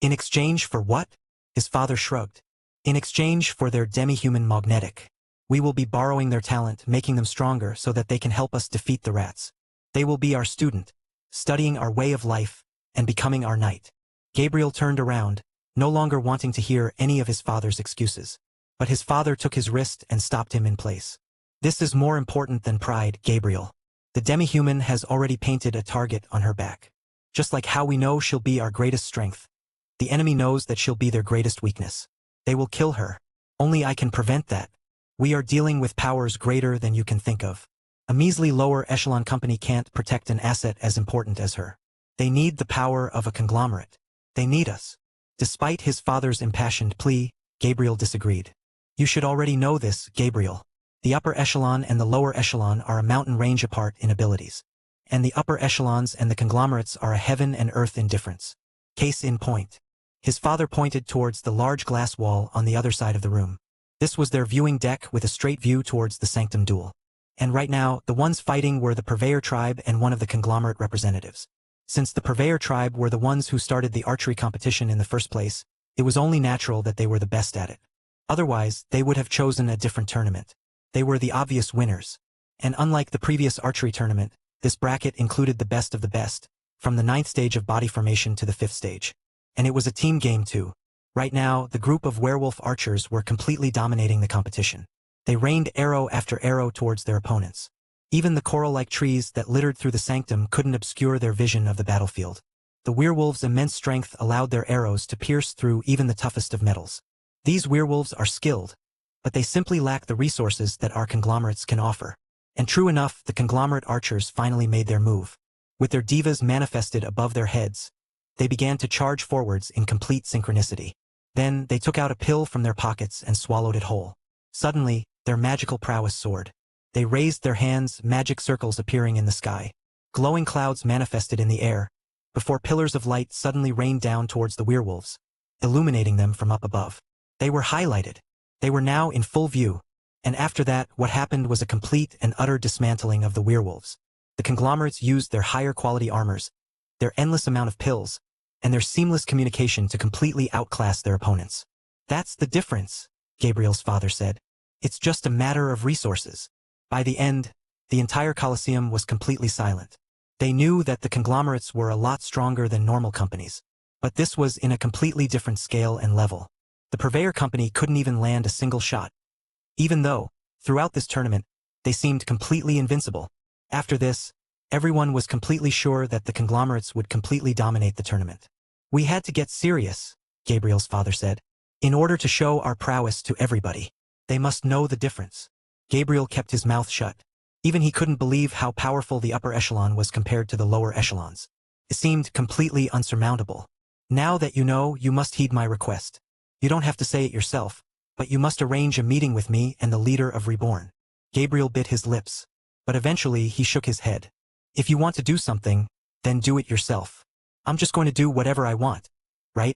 In exchange for what? His father shrugged. In exchange for their demi-human magnetic. We will be borrowing their talent, making them stronger so that they can help us defeat the rats. They will be our student, studying our way of life, and becoming our knight. Gabriel turned around, no longer wanting to hear any of his father's excuses. But his father took his wrist and stopped him in place. This is more important than pride, Gabriel. The demi-human has already painted a target on her back. Just like how we know she'll be our greatest strength. The enemy knows that she'll be their greatest weakness. They will kill her. Only I can prevent that. We are dealing with powers greater than you can think of. A measly lower echelon company can't protect an asset as important as her. They need the power of a conglomerate. They need us. Despite his father's impassioned plea, Gabriel disagreed. You should already know this, Gabriel. The upper echelon and the lower echelon are a mountain range apart in abilities. And the upper echelons and the conglomerates are a heaven and earth in difference. Case in point. His father pointed towards the large glass wall on the other side of the room. This was their viewing deck with a straight view towards the sanctum duel. And right now, the ones fighting were the Purveyor tribe and one of the conglomerate representatives. Since the Purveyor tribe were the ones who started the archery competition in the first place, it was only natural that they were the best at it. Otherwise, they would have chosen a different tournament. They were the obvious winners. And unlike the previous archery tournament, this bracket included the best of the best, from the 9th stage of body formation to the 5th stage. And it was a team game too. Right now, the group of werewolf archers were completely dominating the competition. They rained arrow after arrow towards their opponents. Even the coral-like trees that littered through the sanctum couldn't obscure their vision of the battlefield. The werewolves' immense strength allowed their arrows to pierce through even the toughest of metals. These werewolves are skilled, but they simply lack the resources that our conglomerates can offer. And true enough, the conglomerate archers finally made their move. With their divas manifested above their heads, they began to charge forwards in complete synchronicity. Then, they took out a pill from their pockets and swallowed it whole. Suddenly, their magical prowess soared. They raised their hands, magic circles appearing in the sky. Glowing clouds manifested in the air, before pillars of light suddenly rained down towards the werewolves, illuminating them from up above. They were highlighted. They were now in full view. And after that, what happened was a complete and utter dismantling of the werewolves. The conglomerates used their higher quality armors, their endless amount of pills, and their seamless communication to completely outclass their opponents. That's the difference, Gabriel's father said. It's just a matter of resources. By the end, the entire Colosseum was completely silent. They knew that the conglomerates were a lot stronger than normal companies. But this was in a completely different scale and level. The Purveyor company couldn't even land a single shot. Even though, throughout this tournament, they seemed completely invincible. After this, everyone was completely sure that the conglomerates would completely dominate the tournament. We had to get serious, Gabriel's father said. In order to show our prowess to everybody, they must know the difference. Gabriel kept his mouth shut. Even he couldn't believe how powerful the upper echelon was compared to the lower echelons. It seemed completely unsurmountable. Now that you know, you must heed my request. You don't have to say it yourself, but you must arrange a meeting with me and the leader of Reborn. Gabriel bit his lips, but eventually he shook his head. If you want to do something, then do it yourself. I'm just going to do whatever I want, right?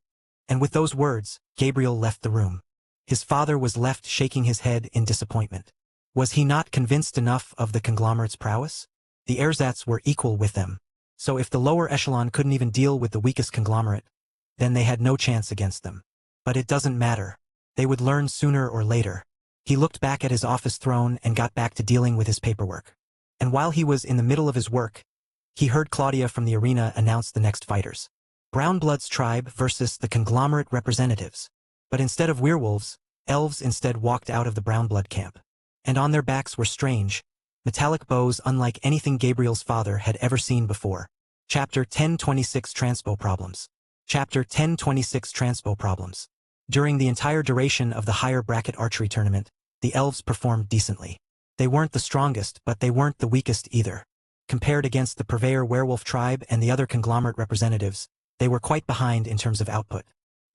And with those words, Gabriel left the room. His father was left shaking his head in disappointment. Was he not convinced enough of the conglomerate's prowess? The ersatz were equal with them. So if the lower echelon couldn't even deal with the weakest conglomerate, then they had no chance against them. But it doesn't matter. They would learn sooner or later. He looked back at his office throne and got back to dealing with his paperwork. And while he was in the middle of his work, he heard Claudia from the arena announce the next fighters. Brownblood's tribe versus the conglomerate representatives. But instead of werewolves, elves instead walked out of the Brownblood camp. And on their backs were strange, metallic bows unlike anything Gabriel's father had ever seen before. Chapter 1026 Transpo Problems. Chapter 1026 Transpo Problems. During the entire duration of the higher bracket archery tournament, the elves performed decently. They weren't the strongest, but they weren't the weakest either. Compared against the Purveyor werewolf tribe and the other conglomerate representatives, they were quite behind in terms of output.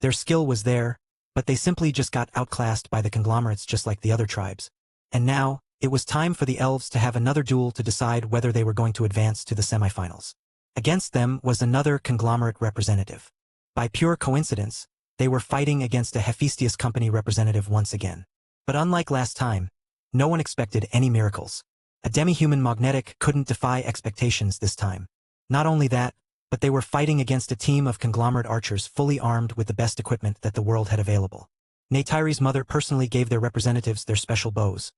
Their skill was there, but they simply just got outclassed by the conglomerates just like the other tribes. And now, it was time for the elves to have another duel to decide whether they were going to advance to the semifinals. Against them was another conglomerate representative. By pure coincidence, they were fighting against a Hephaestus company representative once again. But unlike last time, no one expected any miracles. A demi-human magnetic couldn't defy expectations this time. Not only that, but they were fighting against a team of conglomerate archers fully armed with the best equipment that the world had available. Neytiri's mother personally gave their representatives their special bows.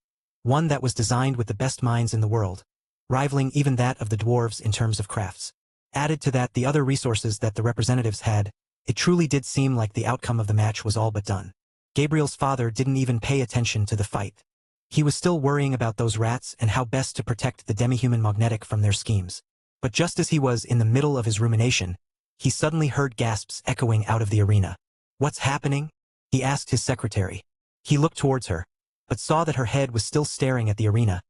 One that was designed with the best minds in the world, rivaling even that of the dwarves in terms of crafts. Added to that the other resources that the representatives had, it truly did seem like the outcome of the match was all but done. Gabriel's father didn't even pay attention to the fight. He was still worrying about those rats and how best to protect the demi-human magnetic from their schemes. But just as he was in the middle of his rumination, he suddenly heard gasps echoing out of the arena. "What's happening?" he asked his secretary. He looked towards her, but saw that her head was still staring at the arena,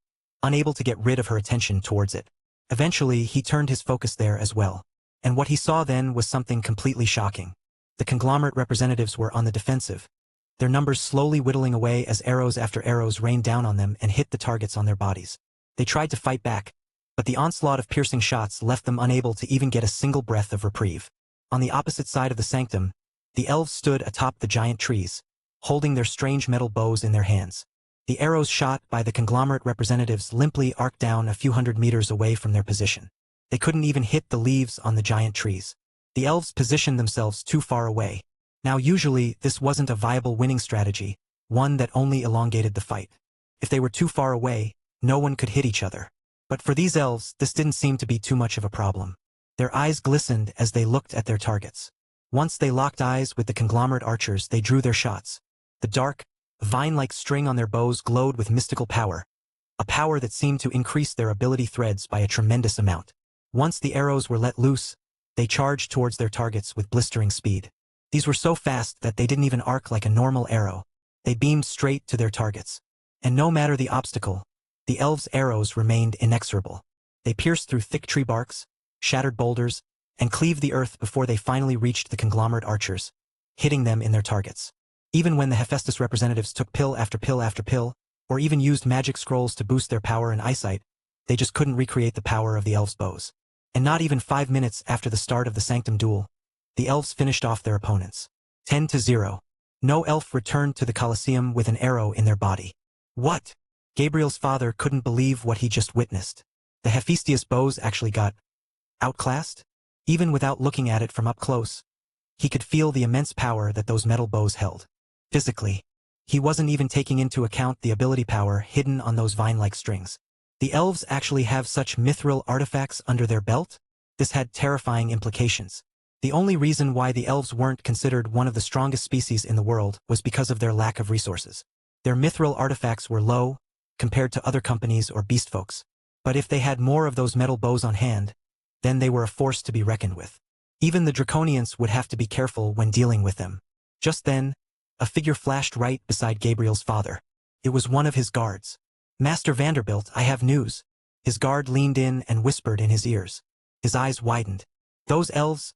unable to get rid of her attention towards it. Eventually, he turned his focus there as well. And what he saw then was something completely shocking. The conglomerate representatives were on the defensive, their numbers slowly whittling away as arrows after arrows rained down on them and hit the targets on their bodies. They tried to fight back, but the onslaught of piercing shots left them unable to even get a single breath of reprieve. On the opposite side of the sanctum, the elves stood atop the giant trees, holding their strange metal bows in their hands. The arrows shot by the conglomerate representatives limply arced down a few hundred meters away from their position. They couldn't even hit the leaves on the giant trees. The elves positioned themselves too far away. Now usually, this wasn't a viable winning strategy, one that only elongated the fight. If they were too far away, no one could hit each other. But for these elves, this didn't seem to be too much of a problem. Their eyes glistened as they looked at their targets. Once they locked eyes with the conglomerate archers, they drew their shots. The dark, vine-like string on their bows glowed with mystical power, a power that seemed to increase their ability threads by a tremendous amount. Once the arrows were let loose, they charged towards their targets with blistering speed. These were so fast that they didn't even arc like a normal arrow. They beamed straight to their targets. And no matter the obstacle, the elves' arrows remained inexorable. They pierced through thick tree barks, shattered boulders, and cleaved the earth before they finally reached the conglomerate archers, hitting them in their targets. Even when the Hephaestus representatives took pill after pill after pill, or even used magic scrolls to boost their power and eyesight, they just couldn't recreate the power of the elves' bows. And not even 5 minutes after the start of the Sanctum duel, the elves finished off their opponents. 10-0. No elf returned to the Colosseum with an arrow in their body. What? Gabriel's father couldn't believe what he just witnessed. The Hephaestus bows actually got outclassed? Even without looking at it from up close, he could feel the immense power that those metal bows held. Physically, he wasn't even taking into account the ability power hidden on those vine-like strings. The elves actually have such mithril artifacts under their belt? This had terrifying implications. The only reason why the elves weren't considered one of the strongest species in the world was because of their lack of resources. Their mithril artifacts were low, compared to other companies or beast folks. But if they had more of those metal bows on hand, then they were a force to be reckoned with. Even the Draconians would have to be careful when dealing with them. Just then, a figure flashed right beside Gabriel's father. It was one of his guards. "Master Vanderbilt, I have news." His guard leaned in and whispered in his ears. His eyes widened. "Those elves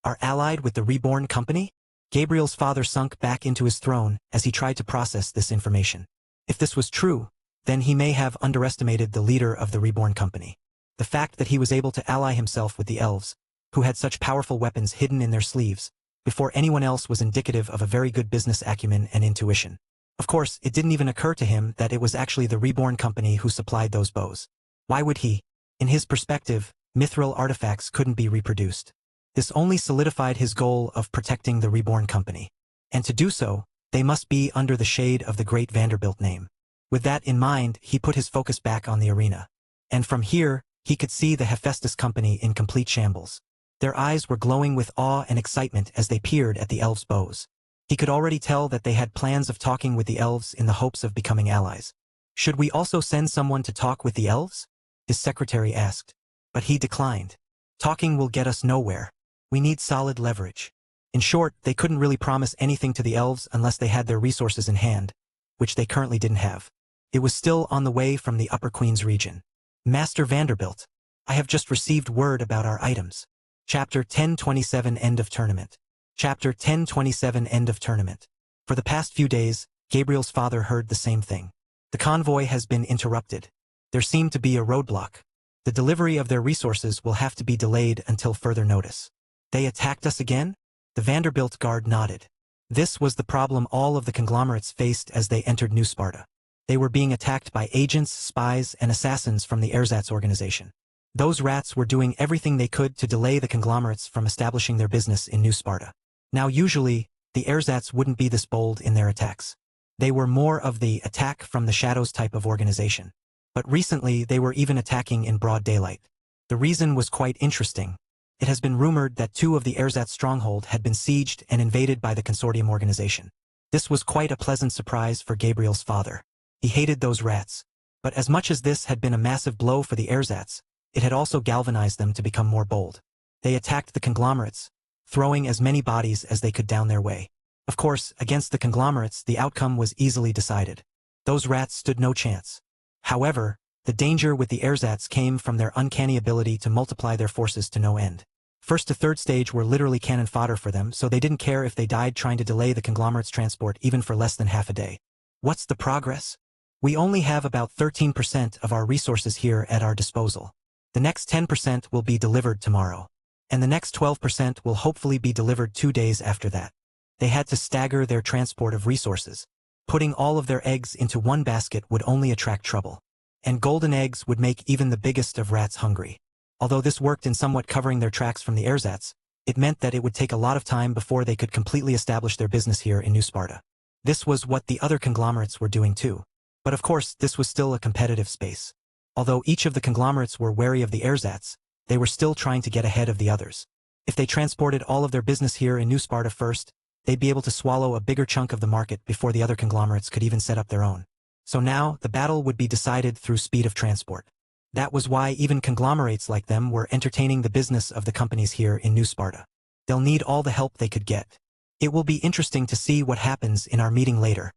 are allied with the Reborn company?" Gabriel's father sunk back into his throne as he tried to process this information. If this was true, then he may have underestimated the leader of the Reborn company. The fact that he was able to ally himself with the elves, who had such powerful weapons hidden in their sleeves, before anyone else was indicative of a very good business acumen and intuition. Of course, it didn't even occur to him that it was actually the Reborn company who supplied those bows. Why would he? In his perspective, mithril artifacts couldn't be reproduced. This only solidified his goal of protecting the Reborn company. And to do so, they must be under the shade of the great Vanderbilt name. With that in mind, he put his focus back on the arena. And from here, he could see the Hephaestus company in complete shambles. Their eyes were glowing with awe and excitement as they peered at the elves' bows. He could already tell that they had plans of talking with the elves in the hopes of becoming allies. Should we also send someone to talk with the elves? His secretary asked. But he declined. Talking will get us nowhere. We need solid leverage. In short, they couldn't really promise anything to the elves unless they had their resources in hand, which they currently didn't have. It was still on the way from the Upper Queens region. Master Vanderbilt, I have just received word about our items. Chapter 1027 End of Tournament. Chapter 1027 End of Tournament. For the past few days, Gabriel's father heard the same thing. The convoy has been interrupted. There seemed to be a roadblock. The delivery of their resources will have to be delayed until further notice. They attacked us again? The Vanderbilt guard nodded. This was the problem all of the conglomerates faced as they entered New Sparta. They were being attacked by agents, spies, and assassins from the ersatz organization. Those rats were doing everything they could to delay the conglomerates from establishing their business in New Sparta. Now usually, the ersatz wouldn't be this bold in their attacks. They were more of the attack from the shadows type of organization. But recently they were even attacking in broad daylight. The reason was quite interesting. It has been rumored that 2 of the ersatz stronghold had been sieged and invaded by the consortium organization. This was quite a pleasant surprise for Gabriel's father. He hated those rats. But as much as this had been a massive blow for the ersatz, it had also galvanized them to become more bold. They attacked the conglomerates, throwing as many bodies as they could down their way. Of course, against the conglomerates, the outcome was easily decided. Those rats stood no chance. However, the danger with the ersatz came from their uncanny ability to multiply their forces to no end. First to third stage were literally cannon fodder for them, so they didn't care if they died trying to delay the conglomerate's transport even for less than half a day. What's the progress? We only have about 13% of our resources here at our disposal. The next 10% will be delivered tomorrow. And the next 12% will hopefully be delivered 2 days after that. They had to stagger their transport of resources. Putting all of their eggs into one basket would only attract trouble. And golden eggs would make even the biggest of rats hungry. Although this worked in somewhat covering their tracks from the ersatz, it meant that it would take a lot of time before they could completely establish their business here in New Sparta. This was what the other conglomerates were doing too. But of course, this was still a competitive space. Although each of the conglomerates were wary of the ersatz, they were still trying to get ahead of the others. If they transported all of their business here in New Sparta first, they'd be able to swallow a bigger chunk of the market before the other conglomerates could even set up their own. So now, the battle would be decided through speed of transport. That was why even conglomerates like them were entertaining the business of the companies here in New Sparta. They'll need all the help they could get. It will be interesting to see what happens in our meeting later.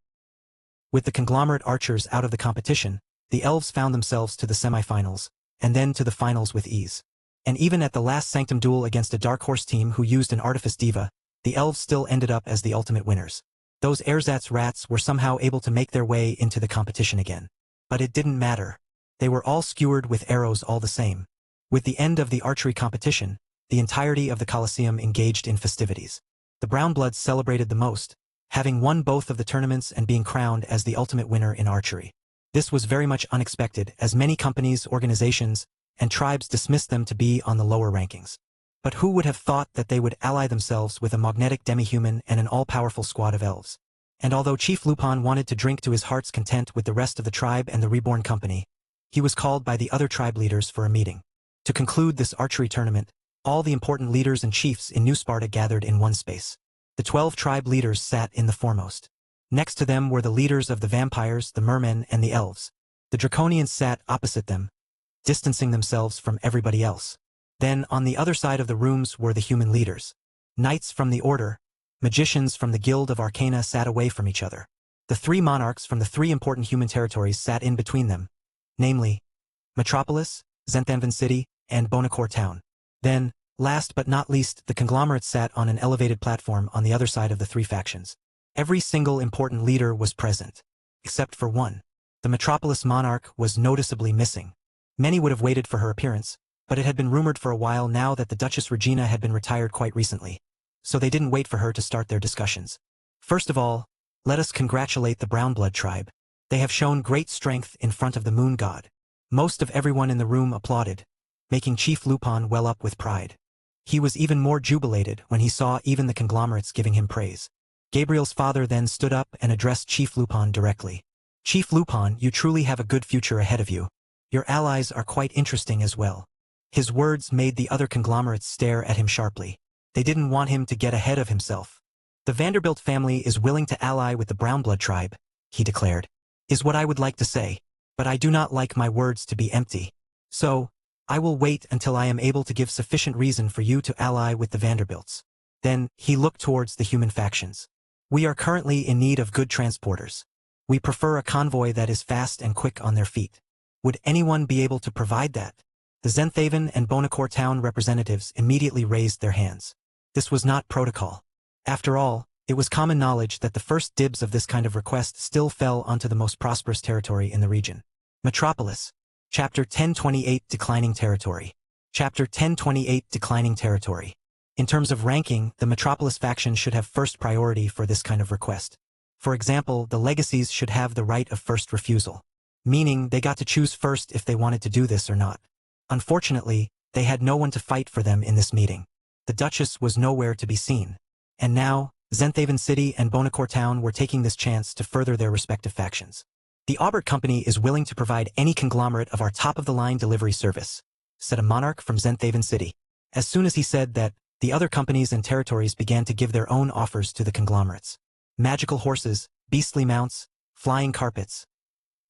With the conglomerate archers out of the competition, the elves found themselves to the semifinals, and then to the finals with ease. And even at the last Sanctum duel against a Dark Horse team who used an Artifice Diva, the elves still ended up as the ultimate winners. Those ersatz rats were somehow able to make their way into the competition again. But it didn't matter. They were all skewered with arrows all the same. With the end of the archery competition, the entirety of the Colosseum engaged in festivities. The Brownbloods celebrated the most, having won both of the tournaments and being crowned as the ultimate winner in archery. This was very much unexpected, as many companies, organizations, and tribes dismissed them to be on the lower rankings. But who would have thought that they would ally themselves with a magnetic demi-human and an all-powerful squad of elves? And although Chief Lupin wanted to drink to his heart's content with the rest of the tribe and the Reborn company, he was called by the other tribe leaders for a meeting. To conclude this archery tournament, all the important leaders and chiefs in New Sparta gathered in one space. The 12 tribe leaders sat in the foremost. Next to them were the leaders of the vampires, the mermen, and the elves. The draconians sat opposite them, distancing themselves from everybody else. Then, on the other side of the rooms were the human leaders. Knights from the Order, magicians from the Guild of Arcana sat away from each other. The 3 monarchs from the 3 important human territories sat in between them, namely, Metropolis, Zenthanvan City, and Bonacore Town. Then, last but not least, the conglomerates sat on an elevated platform on the other side of the 3 factions. Every single important leader was present, except for one. The Metropolis monarch was noticeably missing. Many would have waited for her appearance, but it had been rumored for a while now that the Duchess Regina had been retired quite recently, so they didn't wait for her to start their discussions. First of all, Let us congratulate the Brownblood tribe. They have shown great strength in front of the moon god. Most of everyone in the room applauded, making Chief Lupin well up with pride. He was even more jubilated when he saw even the conglomerates giving him praise. Gabriel's father then stood up and addressed Chief Lupin directly. Chief Lupin, you truly have a good future ahead of you. Your allies are quite interesting as well. His words made the other conglomerates stare at him sharply. They didn't want him to get ahead of himself. The Vanderbilt family is willing to ally with the Brownblood tribe, he declared, is what I would like to say, but I do not like my words to be empty. So, I will wait until I am able to give sufficient reason for you to ally with the Vanderbilts. Then, he looked towards the human factions. We are currently in need of good transporters. We prefer a convoy that is fast and quick on their feet. Would anyone be able to provide that? The Zenthaven and Bonacore town representatives immediately raised their hands. This was not protocol. After all, it was common knowledge that the first dibs of this kind of request still fell onto the most prosperous territory in the region. Metropolis. Chapter 1028 Declining Territory. Chapter 1028 Declining Territory. In terms of ranking, the Metropolis faction should have first priority for this kind of request. For example, the legacies should have the right of first refusal, meaning they got to choose first if they wanted to do this or not. Unfortunately, they had no one to fight for them in this meeting. The Duchess was nowhere to be seen. And now, Zenthaven City and Bonacore Town were taking this chance to further their respective factions. The Aubert Company is willing to provide any conglomerate of our top-of-the-line delivery service, said a monarch from Zenthaven City. As soon as he said that, the other companies and territories began to give their own offers to the conglomerates. Magical horses, beastly mounts, flying carpets.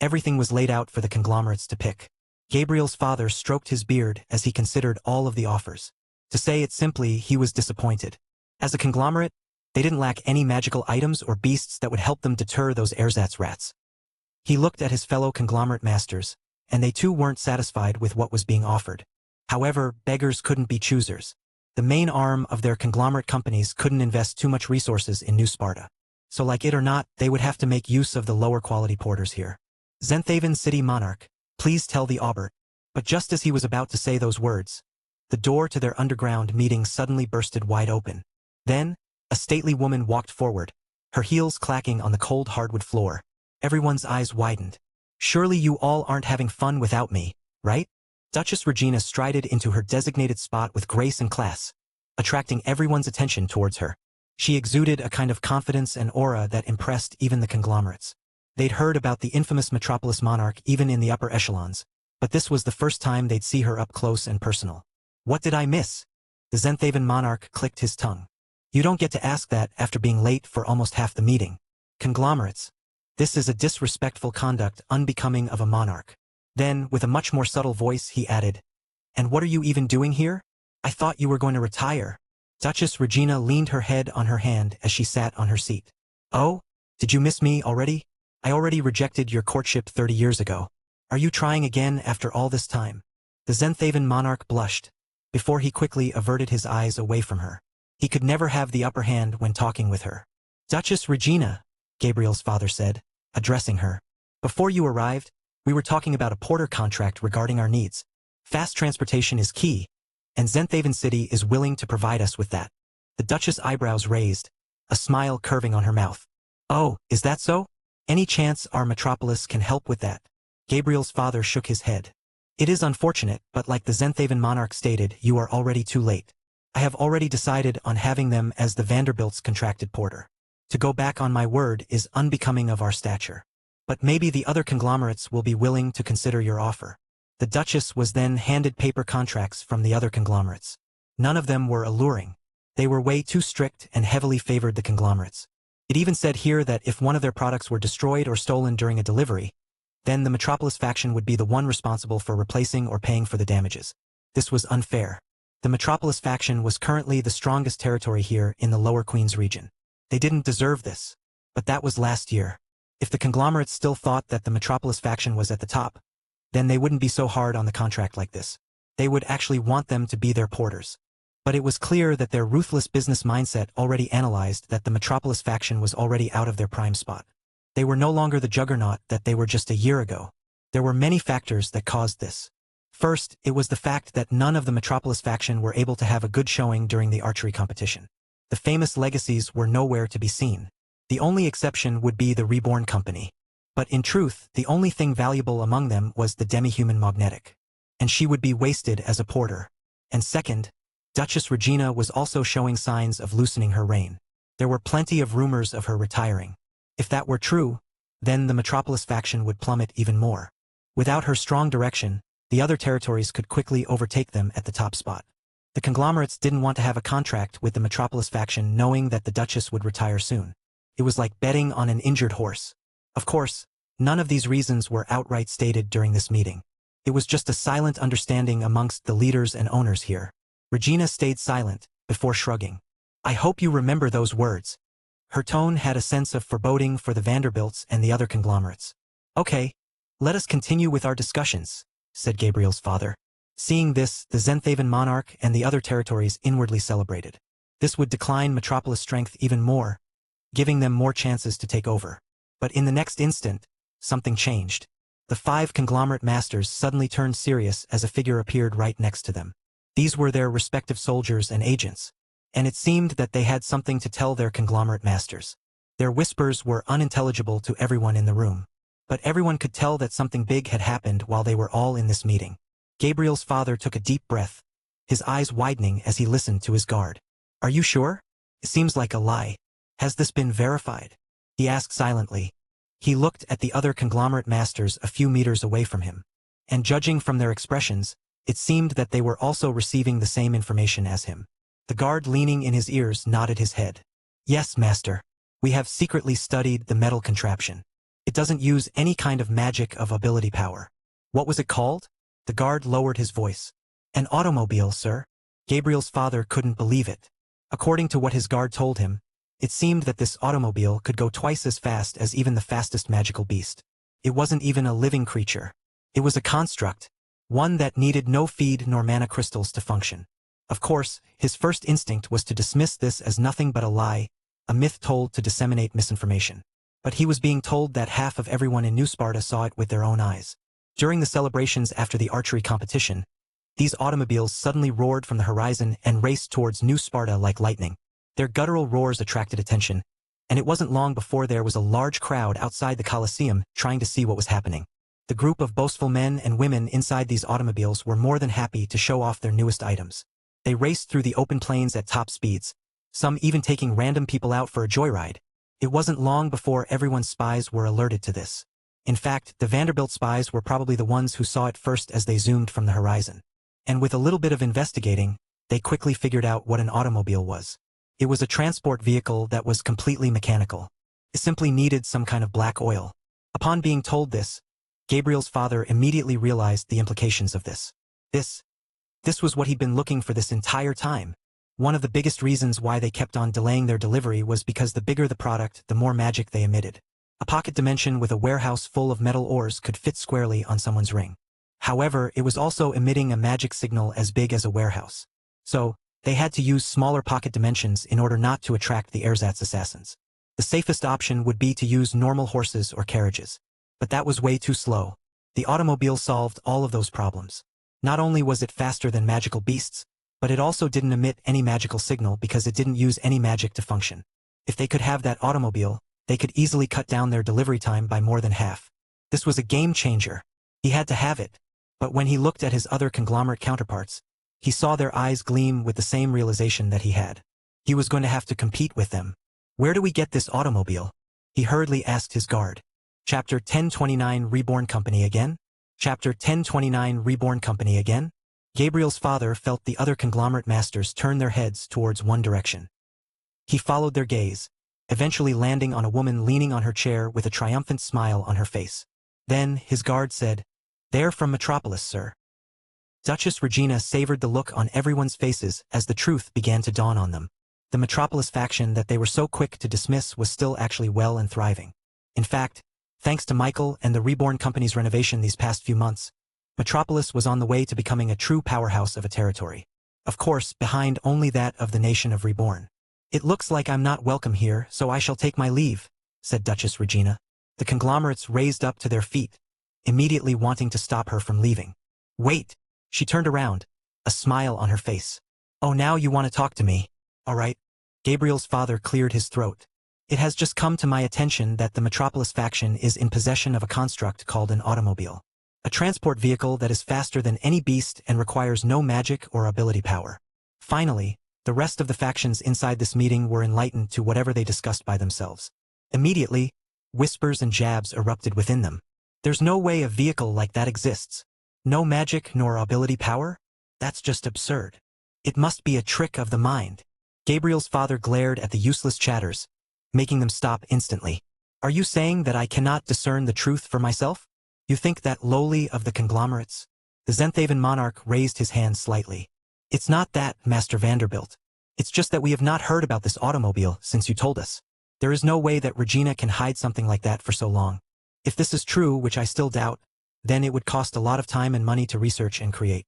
Everything was laid out for the conglomerates to pick. Gabriel's father stroked his beard as he considered all of the offers. To say it simply, he was disappointed. As a conglomerate, they didn't lack any magical items or beasts that would help them deter those ersatz rats. He looked at his fellow conglomerate masters, and they too weren't satisfied with what was being offered. However, beggars couldn't be choosers. The main arm of their conglomerate companies couldn't invest too much resources in New Sparta. So like it or not, they would have to make use of the lower quality porters here. Zenthaven City Monarch, please tell the Aubert. But just as he was about to say those words, the door to their underground meeting suddenly bursted wide open. Then, a stately woman walked forward, her heels clacking on the cold hardwood floor. Everyone's eyes widened. Surely you all aren't having fun without me, right? Duchess Regina strided into her designated spot with grace and class, attracting everyone's attention towards her. She exuded a kind of confidence and aura that impressed even the conglomerates. They'd heard about the infamous Metropolis monarch even in the upper echelons, but this was the first time they'd see her up close and personal. What did I miss? The Zenthaven monarch clicked his tongue. You don't get to ask that after being late for almost half the meeting. Conglomerates. This is a disrespectful conduct unbecoming of a monarch. Then, with a much more subtle voice, he added, "And what are you even doing here? I thought you were going to retire." Duchess Regina leaned her head on her hand as she sat on her seat. "Oh, did you miss me already? I already rejected your courtship 30 years ago. Are you trying again after all this time?" The Zenthaven monarch blushed, before he quickly averted his eyes away from her. He could never have the upper hand when talking with her. "Duchess Regina," Gabriel's father said, addressing her. "Before you arrived, we were talking about a porter contract regarding our needs. Fast transportation is key, and Zenthaven City is willing to provide us with that." The Duchess' eyebrows raised, a smile curving on her mouth. "Oh, is that so? Any chance our metropolis can help with that?" Gabriel's father shook his head. "It is unfortunate, but like the Zenthaven monarch stated, you are already too late. I have already decided on having them as the Vanderbilt's contracted porter. To go back on my word is unbecoming of our stature. But maybe the other conglomerates will be willing to consider your offer." The Duchess was then handed paper contracts from the other conglomerates. None of them were alluring. They were way too strict and heavily favored the conglomerates. It even said here that if one of their products were destroyed or stolen during a delivery, then the Metropolis faction would be the one responsible for replacing or paying for the damages. This was unfair. The Metropolis faction was currently the strongest territory here in the Lower Queens region. They didn't deserve this. But that was last year. If the conglomerates still thought that the Metropolis faction was at the top, then they wouldn't be so hard on the contract like this. They would actually want them to be their porters. But it was clear that their ruthless business mindset already analyzed that the Metropolis faction was already out of their prime spot. They were no longer the juggernaut that they were just a year ago. There were many factors that caused this. First, it was the fact that none of the Metropolis faction were able to have a good showing during the archery competition. The famous legacies were nowhere to be seen. The only exception would be the Reborn company. But in truth, the only thing valuable among them was the demi-human magnetic. And she would be wasted as a porter. And second, Duchess Regina was also showing signs of loosening her reign. There were plenty of rumors of her retiring. If that were true, then the Metropolis faction would plummet even more. Without her strong direction, the other territories could quickly overtake them at the top spot. The conglomerates didn't want to have a contract with the Metropolis faction knowing that the Duchess would retire soon. It was like betting on an injured horse. Of course, none of these reasons were outright stated during this meeting. It was just a silent understanding amongst the leaders and owners here. Regina stayed silent, before shrugging. I hope you remember those words. Her tone had a sense of foreboding for the Vanderbilts and the other conglomerates. Okay, let us continue with our discussions, said Gabriel's father. Seeing this, the Zenthaven monarch and the other territories inwardly celebrated. This would decline Metropolis' strength even more, giving them more chances to take over. But in the next instant, something changed. The 5 conglomerate masters suddenly turned serious as a figure appeared right next to them. These were their respective soldiers and agents, and it seemed that they had something to tell their conglomerate masters. Their whispers were unintelligible to everyone in the room, but everyone could tell that something big had happened while they were all in this meeting. Gabriel's father took a deep breath, his eyes widening as he listened to his guard. Are you sure? It seems like a lie. Has this been verified? He asked silently. He looked at the other conglomerate masters a few meters away from him, and judging from their expressions, it seemed that they were also receiving the same information as him. The guard leaning in his ears nodded his head. Yes, master. We have secretly studied the metal contraption. It doesn't use any kind of magic of ability power. What was it called? The guard lowered his voice. An automobile, sir. Gabriel's father couldn't believe it. According to what his guard told him, it seemed that this automobile could go twice as fast as even the fastest magical beast. It wasn't even a living creature. It was a construct, one that needed no feed nor mana crystals to function. Of course, his first instinct was to dismiss this as nothing but a lie, a myth told to disseminate misinformation. But he was being told that half of everyone in New Sparta saw it with their own eyes. During the celebrations after the archery competition, these automobiles suddenly roared from the horizon and raced towards New Sparta like lightning. Their guttural roars attracted attention, and it wasn't long before there was a large crowd outside the Colosseum trying to see what was happening. The group of boastful men and women inside these automobiles were more than happy to show off their newest items. They raced through the open plains at top speeds, some even taking random people out for a joyride. It wasn't long before everyone's spies were alerted to this. In fact, the Vanderbilt spies were probably the ones who saw it first as they zoomed from the horizon. And with a little bit of investigating, they quickly figured out what an automobile was. It was a transport vehicle that was completely mechanical. It simply needed some kind of black oil. Upon being told this, Gabriel's father immediately realized the implications of this. This was what he'd been looking for this entire time. One of the biggest reasons why they kept on delaying their delivery was because the bigger the product, the more magic they emitted. A pocket dimension with a warehouse full of metal ores could fit squarely on someone's ring. However, it was also emitting a magic signal as big as a warehouse. So, they had to use smaller pocket dimensions in order not to attract the ersatz assassins. The safest option would be to use normal horses or carriages. But that was way too slow. The automobile solved all of those problems. Not only was it faster than magical beasts, but it also didn't emit any magical signal because it didn't use any magic to function. If they could have that automobile, they could easily cut down their delivery time by more than half. This was a game changer. He had to have it. But when he looked at his other conglomerate counterparts, he saw their eyes gleam with the same realization that he had. He was going to have to compete with them. Where do we get this automobile? He hurriedly asked his guard. Chapter 1029 Reborn Company again? Chapter 1029 Reborn Company again? Gabriel's father felt the other conglomerate masters turn their heads towards one direction. He followed their gaze, eventually landing on a woman leaning on her chair with a triumphant smile on her face. Then, his guard said, "They're from Metropolis, sir." Duchess Regina savored the look on everyone's faces as the truth began to dawn on them. The Metropolis faction that they were so quick to dismiss was still actually well and thriving. In fact, thanks to Michael and the Reborn Company's renovation these past few months, Metropolis was on the way to becoming a true powerhouse of a territory. Of course, behind only that of the nation of Reborn. "It looks like I'm not welcome here, so I shall take my leave," said Duchess Regina. The conglomerates raised up to their feet, immediately wanting to stop her from leaving. "Wait!" She turned around, a smile on her face. "Oh, now you want to talk to me? All right." Gabriel's father cleared his throat. It has just come to my attention that the Metropolis faction is in possession of a construct called an automobile. A transport vehicle that is faster than any beast and requires no magic or ability power. Finally, the rest of the factions inside this meeting were enlightened to whatever they discussed by themselves. Immediately, whispers and jabs erupted within them. There's no way a vehicle like that exists. No magic nor ability power? That's just absurd. It must be a trick of the mind. Gabriel's father glared at the useless chatters, making them stop instantly. Are you saying that I cannot discern the truth for myself? You think that lowly of the conglomerates? The Zenthaven monarch raised his hand slightly. It's not that, Master Vanderbilt. It's just that we have not heard about this automobile since you told us. There is no way that Regina can hide something like that for so long. If this is true, which I still doubt, then it would cost a lot of time and money to research and create.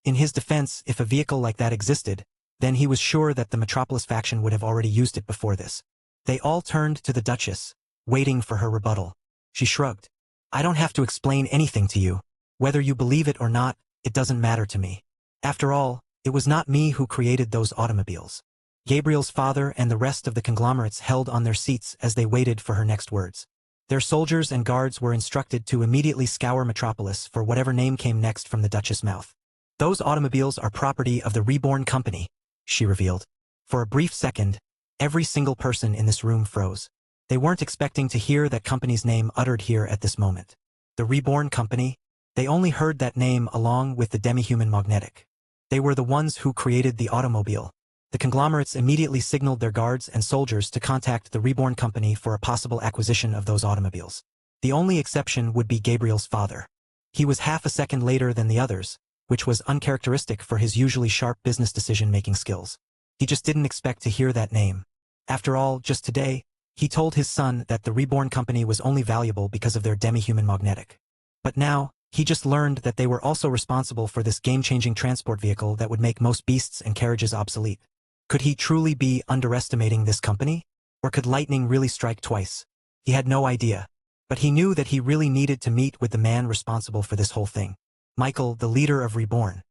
In his defense, if a vehicle like that existed, then he was sure that the Metropolis faction would have already used it before this. They all turned to the Duchess, waiting for her rebuttal. She shrugged. I don't have to explain anything to you. Whether you believe it or not, it doesn't matter to me. After all, it was not me who created those automobiles. Gabriel's father and the rest of the conglomerates held on their seats as they waited for her next words. Their soldiers and guards were instructed to immediately scour Metropolis for whatever name came next from the Duchess' mouth. Those automobiles are property of the Reborn company, she revealed. For a brief second, every single person in this room froze. They weren't expecting to hear that company's name uttered here at this moment. The Reborn company? They only heard that name along with the demi-human magnetic. They were the ones who created the automobile. The conglomerates immediately signaled their guards and soldiers to contact the Reborn company for a possible acquisition of those automobiles. The only exception would be Gabriel's father. He was half a second later than the others, which was uncharacteristic for his usually sharp business decision-making skills. He just didn't expect to hear that name. After all, just today, he told his son that the Reborn company was only valuable because of their demi-human magnetic. But now, he just learned that they were also responsible for this game-changing transport vehicle that would make most beasts and carriages obsolete. Could he truly be underestimating this company? Or could lightning really strike twice? He had no idea. But he knew that he really needed to meet with the man responsible for this whole thing. Michael, the leader of Reborn.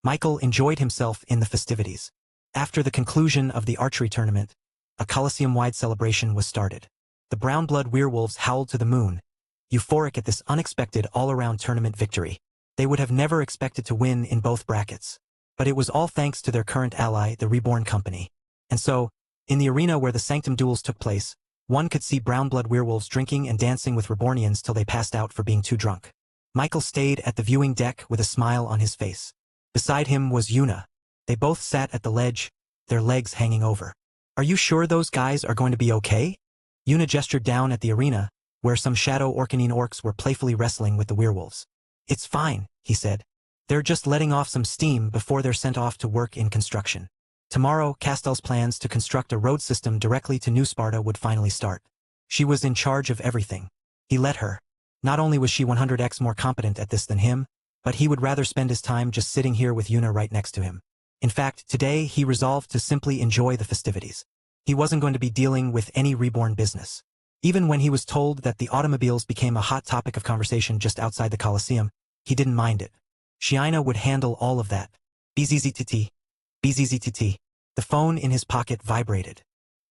Michael enjoyed himself in the festivities. After the conclusion of the archery tournament, a Colosseum-wide celebration was started. The brown-blood werewolves howled to the moon, euphoric at this unexpected all-around tournament victory. They would have never expected to win in both brackets. But it was all thanks to their current ally, the Reborn company. And so, in the arena where the Sanctum duels took place, one could see brown-blood werewolves drinking and dancing with Rebornians till they passed out for being too drunk. Michael stayed at the viewing deck with a smile on his face. Beside him was Yuna. They both sat at the ledge, their legs hanging over. Are you sure those guys are going to be okay? Yuna gestured down at the arena, where some shadow Orcanine orcs were playfully wrestling with the werewolves. It's fine, he said. They're just letting off some steam before they're sent off to work in construction. Tomorrow, Castel's plans to construct a road system directly to New Sparta would finally start. She was in charge of everything. He let her. Not only was she 100x more competent at this than him, but he would rather spend his time just sitting here with Yuna right next to him. In fact, today he resolved to simply enjoy the festivities. He wasn't going to be dealing with any Reborn business. Even when he was told that the automobiles became a hot topic of conversation just outside the Colosseum, he didn't mind it. Shiina would handle all of that. BZZTT. BZZTT. The phone in his pocket vibrated.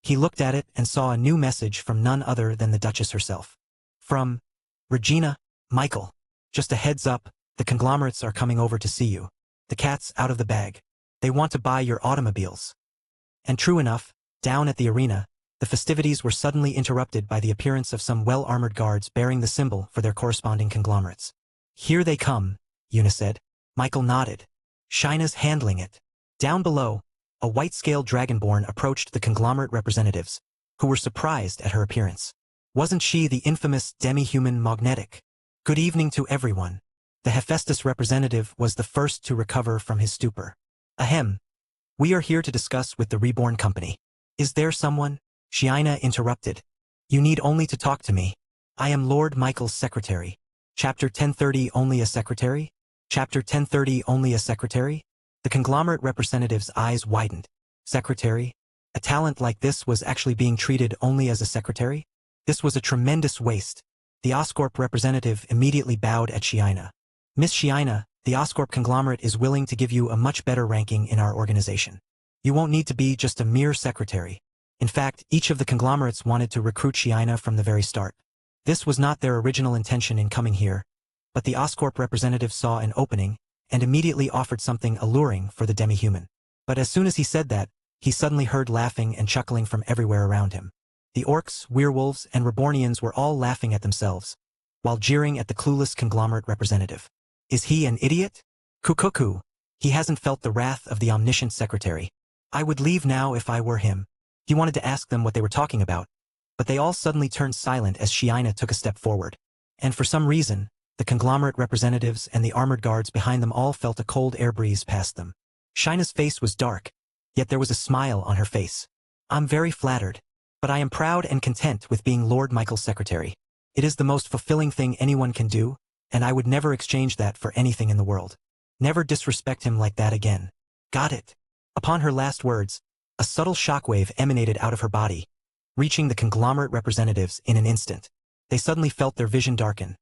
He looked at it and saw a new message from none other than the Duchess herself. From Regina, Michael. Just a heads up, the conglomerates are coming over to see you. The cat's out of the bag. They want to buy your automobiles. And true enough, down at the arena, the festivities were suddenly interrupted by the appearance of some well-armored guards bearing the symbol for their corresponding conglomerates. Here they come, Yuna said. Michael nodded. Shina's handling it. Down below, a white-scaled dragonborn approached the conglomerate representatives, who were surprised at her appearance. Wasn't she the infamous demi-human magnetic? Good evening to everyone. The Hephaestus representative was the first to recover from his stupor. Ahem. We are here to discuss with the Reborn company. Is there someone? Shiina interrupted. You need only to talk to me. I am Lord Michael's secretary. Chapter 1030 Only a secretary? Chapter 1030 Only a secretary? The conglomerate representative's eyes widened. Secretary? A talent like this was actually being treated only as a secretary? This was a tremendous waste. The Oscorp representative immediately bowed at Shiina. Miss Shiina, the Oscorp conglomerate is willing to give you a much better ranking in our organization. You won't need to be just a mere secretary. In fact, each of the conglomerates wanted to recruit Shiina from the very start. This was not their original intention in coming here, but the Oscorp representative saw an opening and immediately offered something alluring for the demi-human. But as soon as he said that, he suddenly heard laughing and chuckling from everywhere around him. The orcs, werewolves, and Rebornians were all laughing at themselves, while jeering at the clueless conglomerate representative. Is he an idiot? Cuckoo. He hasn't felt the wrath of the omniscient secretary. I would leave now if I were him. He wanted to ask them what they were talking about, but they all suddenly turned silent as Shiina took a step forward. And for some reason, the conglomerate representatives and the armored guards behind them all felt a cold air breeze past them. Shiina's face was dark, yet there was a smile on her face. I'm very flattered, but I am proud and content with being Lord Michael's secretary. It is the most fulfilling thing anyone can do, and I would never exchange that for anything in the world. Never disrespect him like that again. Got it? Upon her last words, a subtle shockwave emanated out of her body, reaching the conglomerate representatives in an instant. They suddenly felt their vision darken,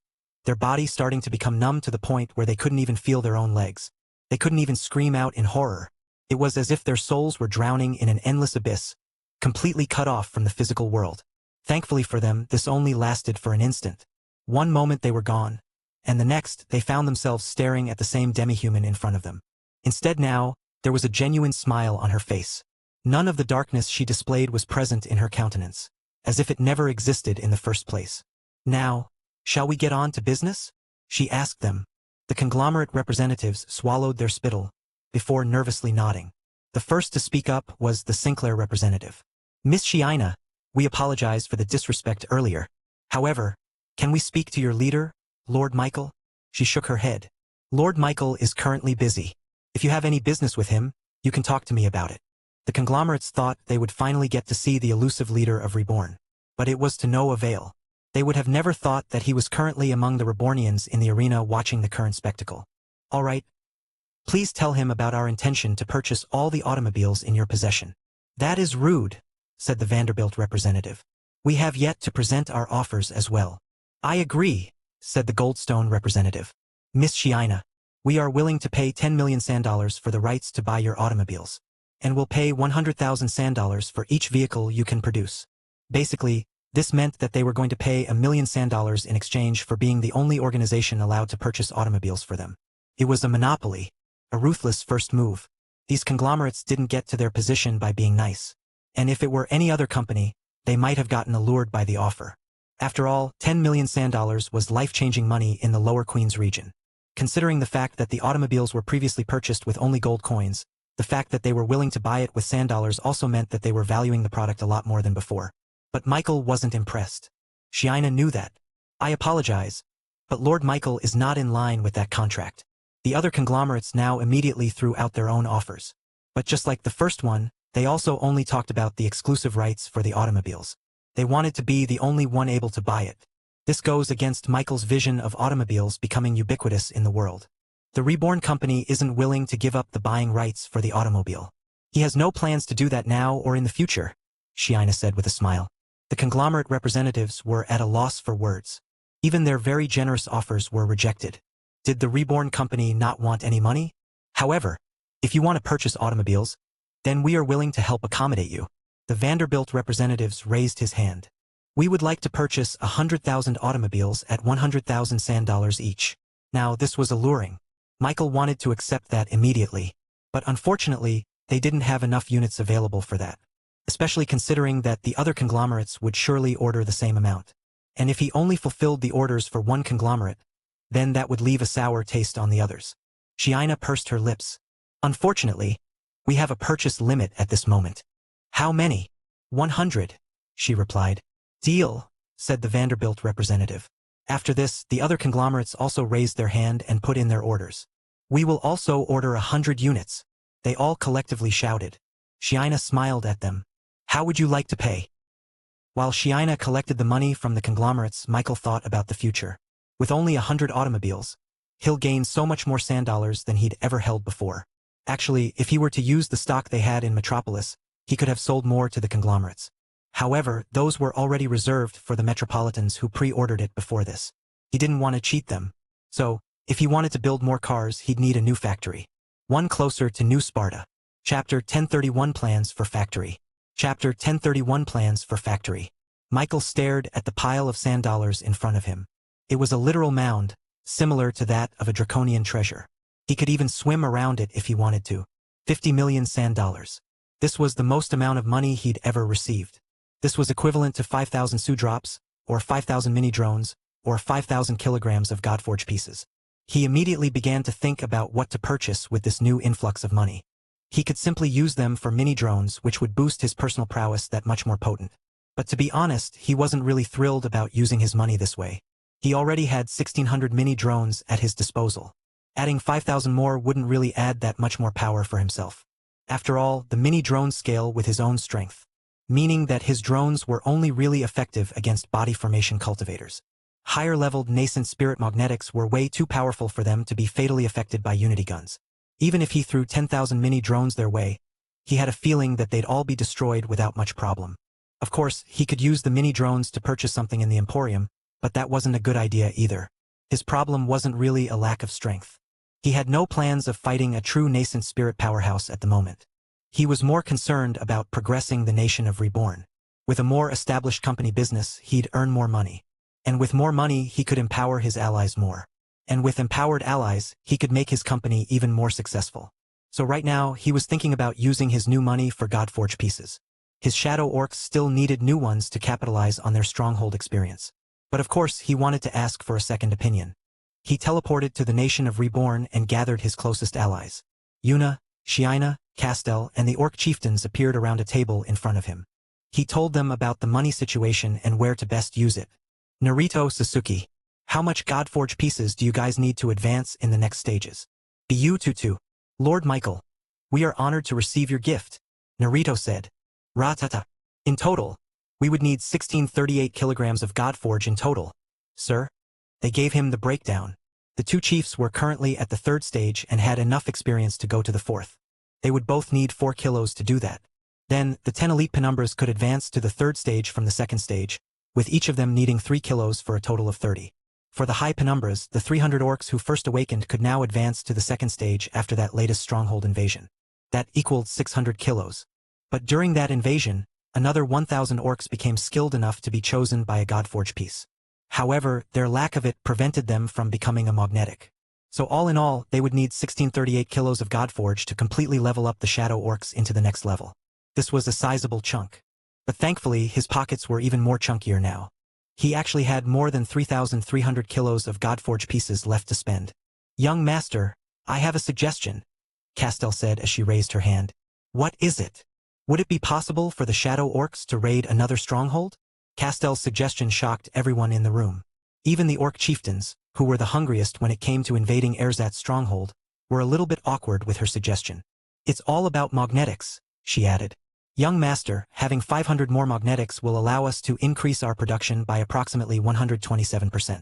their body starting to become numb to the point where they couldn't even feel their own legs. They couldn't even scream out in horror. It was as if their souls were drowning in an endless abyss, completely cut off from the physical world. Thankfully for them, this only lasted for an instant. One moment they were gone, and the next they found themselves staring at the same demi-human in front of them. Instead now, there was a genuine smile on her face. None of the darkness she displayed was present in her countenance, as if it never existed in the first place. Now, shall we get on to business? She asked them. The conglomerate representatives swallowed their spittle, before nervously nodding. The first to speak up was the Sinclair representative. Miss Shiina, we apologize for the disrespect earlier. However, can we speak to your leader, Lord Michael? She shook her head. Lord Michael is currently busy. If you have any business with him, you can talk to me about it. The conglomerates thought they would finally get to see the elusive leader of Reborn. But it was to no avail. They would have never thought that he was currently among the Rebornians in the arena watching the current spectacle. All right. Please tell him about our intention to purchase all the automobiles in your possession. That is rude, said the Vanderbilt representative. We have yet to present our offers as well. I agree, said the Goldstone representative. Miss Shiina, we are willing to pay 10 million sand for the rights to buy your automobiles, and will pay 100,000 sand for each vehicle you can produce. Basically, this meant that they were going to pay $1 million sand in exchange for being the only organization allowed to purchase automobiles for them. It was a monopoly, a ruthless first move. These conglomerates didn't get to their position by being nice. And if it were any other company, they might have gotten allured by the offer. After all, 10 million sand was life-changing money in the Lower Queens region. Considering the fact that the automobiles were previously purchased with only gold coins, the fact that they were willing to buy it with sand also meant that they were valuing the product a lot more than before. But Michael wasn't impressed. Shiina knew that. I apologize, but Lord Michael is not in line with that contract. The other conglomerates now immediately threw out their own offers. But just like the first one, they also only talked about the exclusive rights for the automobiles. They wanted to be the only one able to buy it. This goes against Michael's vision of automobiles becoming ubiquitous in the world. The Reborn company isn't willing to give up the buying rights for the automobile. He has no plans to do that now or in the future, Shiina said with a smile. The conglomerate representatives were at a loss for words. Even their very generous offers were rejected. Did the Reborn company not want any money? However, if you want to purchase automobiles, then we are willing to help accommodate you. The Vanderbilt representatives raised his hand. We would like to purchase 100,000 automobiles at 100,000 sand each. Now this was alluring. Michael wanted to accept that immediately, but unfortunately, they didn't have enough units available for that. Especially considering that the other conglomerates would surely order the same amount. And if he only fulfilled the orders for one conglomerate, then that would leave a sour taste on the others. Shiina pursed her lips. Unfortunately, we have a purchase limit at this moment. How many? 100, she replied. Deal, said the Vanderbilt representative. After this, the other conglomerates also raised their hand and put in their orders. We will also order 100 units, they all collectively shouted. Shiina smiled at them. How would you like to pay? While Shiina collected the money from the conglomerates, Michael thought about the future. With only 100 automobiles, he'll gain so much more sand than he'd ever held before. Actually, if he were to use the stock they had in Metropolis, he could have sold more to the conglomerates. However, those were already reserved for the Metropolitans who pre-ordered it before this. He didn't want to cheat them. So, if he wanted to build more cars, he'd need a new factory. One closer to New Sparta. Chapter 1031 Plans for Factory. Chapter 1031 Plans for Factory. Michael stared at the pile of sand dollars in front of him. It was a literal mound, similar to that of a draconian treasure. He could even swim around it if he wanted to. 50 million sand dollars. This was the most amount of money he'd ever received. This was equivalent to 5,000 sudrops, or 5,000 mini-drones, or 5,000 kilograms of Godforge pieces. He immediately began to think about what to purchase with this new influx of money. He could simply use them for mini-drones, which would boost his personal prowess that much more potent. But to be honest, he wasn't really thrilled about using his money this way. He already had 1,600 mini-drones at his disposal. Adding 5,000 more wouldn't really add that much more power for himself. After all, the mini-drones scale with his own strength, meaning that his drones were only really effective against body formation cultivators. Higher-leveled nascent spirit magnetics were way too powerful for them to be fatally affected by unity guns. Even if he threw 10,000 mini-drones their way, he had a feeling that they'd all be destroyed without much problem. Of course, he could use the mini-drones to purchase something in the Emporium, but that wasn't a good idea either. His problem wasn't really a lack of strength. He had no plans of fighting a true nascent spirit powerhouse at the moment. He was more concerned about progressing the nation of Reborn. With a more established company business, he'd earn more money. And with more money, he could empower his allies more. And with empowered allies, he could make his company even more successful. So right now, he was thinking about using his new money for Godforge pieces. His shadow orcs still needed new ones to capitalize on their stronghold experience. But of course, he wanted to ask for a second opinion. He teleported to the nation of Reborn and gathered his closest allies. Yuna, Shiina, Castel, and the orc chieftains appeared around a table in front of him. He told them about the money situation and where to best use it. Narito Sasuke. How much Godforge pieces do you guys need to advance in the next stages? Bu Tutu. Lord Michael. We are honored to receive your gift, Narito said. Ratata. In total, we would need 1638 kilograms of Godforge in total, sir. They gave him the breakdown. The two chiefs were currently at the third stage and had enough experience to go to the fourth. They would both need 4 kilos to do that. Then, the 10 elite penumbras could advance to the third stage from the second stage, with each of them needing 3 kilos for a total of 30. For the high penumbras, the 300 orcs who first awakened could now advance to the second stage after that latest stronghold invasion. That equaled 600 kilos. But during that invasion, another 1,000 orcs became skilled enough to be chosen by a Godforge piece. However, their lack of it prevented them from becoming a magnetic. So all in all, they would need 1638 kilos of Godforge to completely level up the shadow orcs into the next level. This was a sizable chunk. But thankfully, his pockets were even more chunkier now. He actually had more than 3,300 kilos of Godforge pieces left to spend. Young master, I have a suggestion, Castel said as she raised her hand. What is it? Would it be possible for the shadow orcs to raid another stronghold? Castel's suggestion shocked everyone in the room. Even the orc chieftains, who were the hungriest when it came to invading Erzat's stronghold, were a little bit awkward with her suggestion. It's all about magnetics, she added. Young master, having 500 more magnetics will allow us to increase our production by approximately 127%.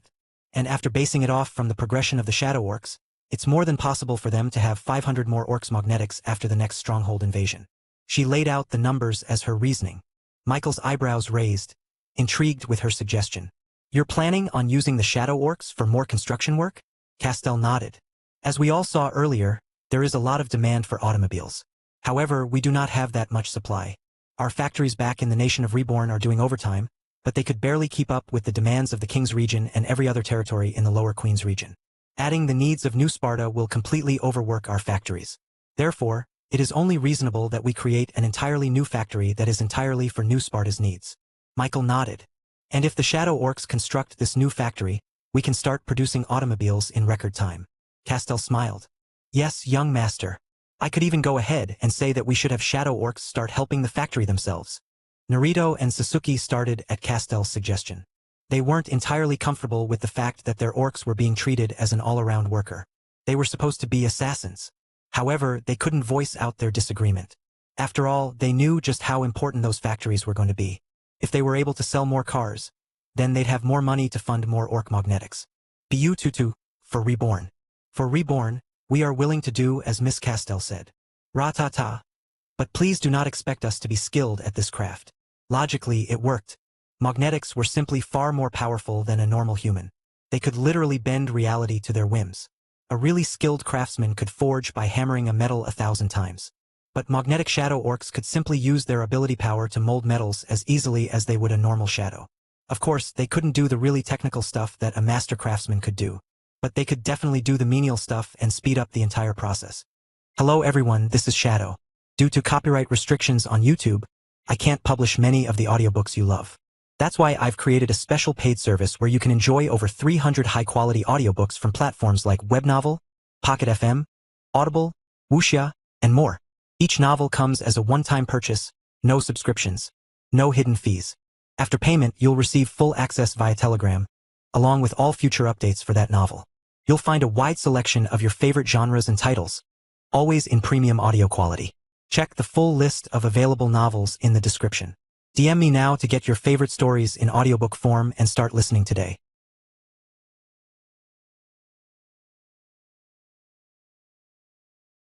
And after basing it off from the progression of the shadow orcs, it's more than possible for them to have 500 more orcs magnetics after the next stronghold invasion. She laid out the numbers as her reasoning. Michael's eyebrows raised, intrigued with her suggestion. You're planning on using the shadow orcs for more construction work? Castel nodded. As we all saw earlier, there is a lot of demand for automobiles. However, we do not have that much supply. Our factories back in the nation of Reborn are doing overtime, but they could barely keep up with the demands of the King's region and every other territory in the Lower Queen's region. Adding the needs of New Sparta will completely overwork our factories. Therefore, it is only reasonable that we create an entirely new factory that is entirely for New Sparta's needs. Michael nodded. And if the Shadow Orcs construct this new factory, we can start producing automobiles in record time. Castel smiled. Yes, young master. I could even go ahead and say that we should have Shadow Orcs start helping the factory themselves. Narito and Sasuke started at Castel's suggestion. They weren't entirely comfortable with the fact that their orcs were being treated as an all-around worker. They were supposed to be assassins. However, they couldn't voice out their disagreement. After all, they knew just how important those factories were going to be. If they were able to sell more cars, then they'd have more money to fund more orc magnetics. Bu Tutu, for Reborn. For Reborn, we are willing to do as Miss Castel said. Ra-ta-ta. But please do not expect us to be skilled at this craft. Logically, it worked. Magnetics were simply far more powerful than a normal human. They could literally bend reality to their whims. A really skilled craftsman could forge by hammering a metal 1,000 times. But magnetic shadow orcs could simply use their ability power to mold metals as easily as they would a normal shadow. Of course, they couldn't do the really technical stuff that a master craftsman could do, but they could definitely do the menial stuff and speed up the entire process. Hello everyone, this is Shadow. Due to copyright restrictions on YouTube, I can't publish many of the audiobooks you love. That's why I've created a special paid service where you can enjoy over 300 high-quality audiobooks from platforms like Webnovel, Pocket FM, Audible, Wuxia, and more. Each novel comes as a one-time purchase, no subscriptions, no hidden fees. After payment, you'll receive full access via Telegram, along with all future updates for that novel. You'll find a wide selection of your favorite genres and titles, always in premium audio quality. Check the full list of available novels in the description. DM me now to get your favorite stories in audiobook form and start listening today.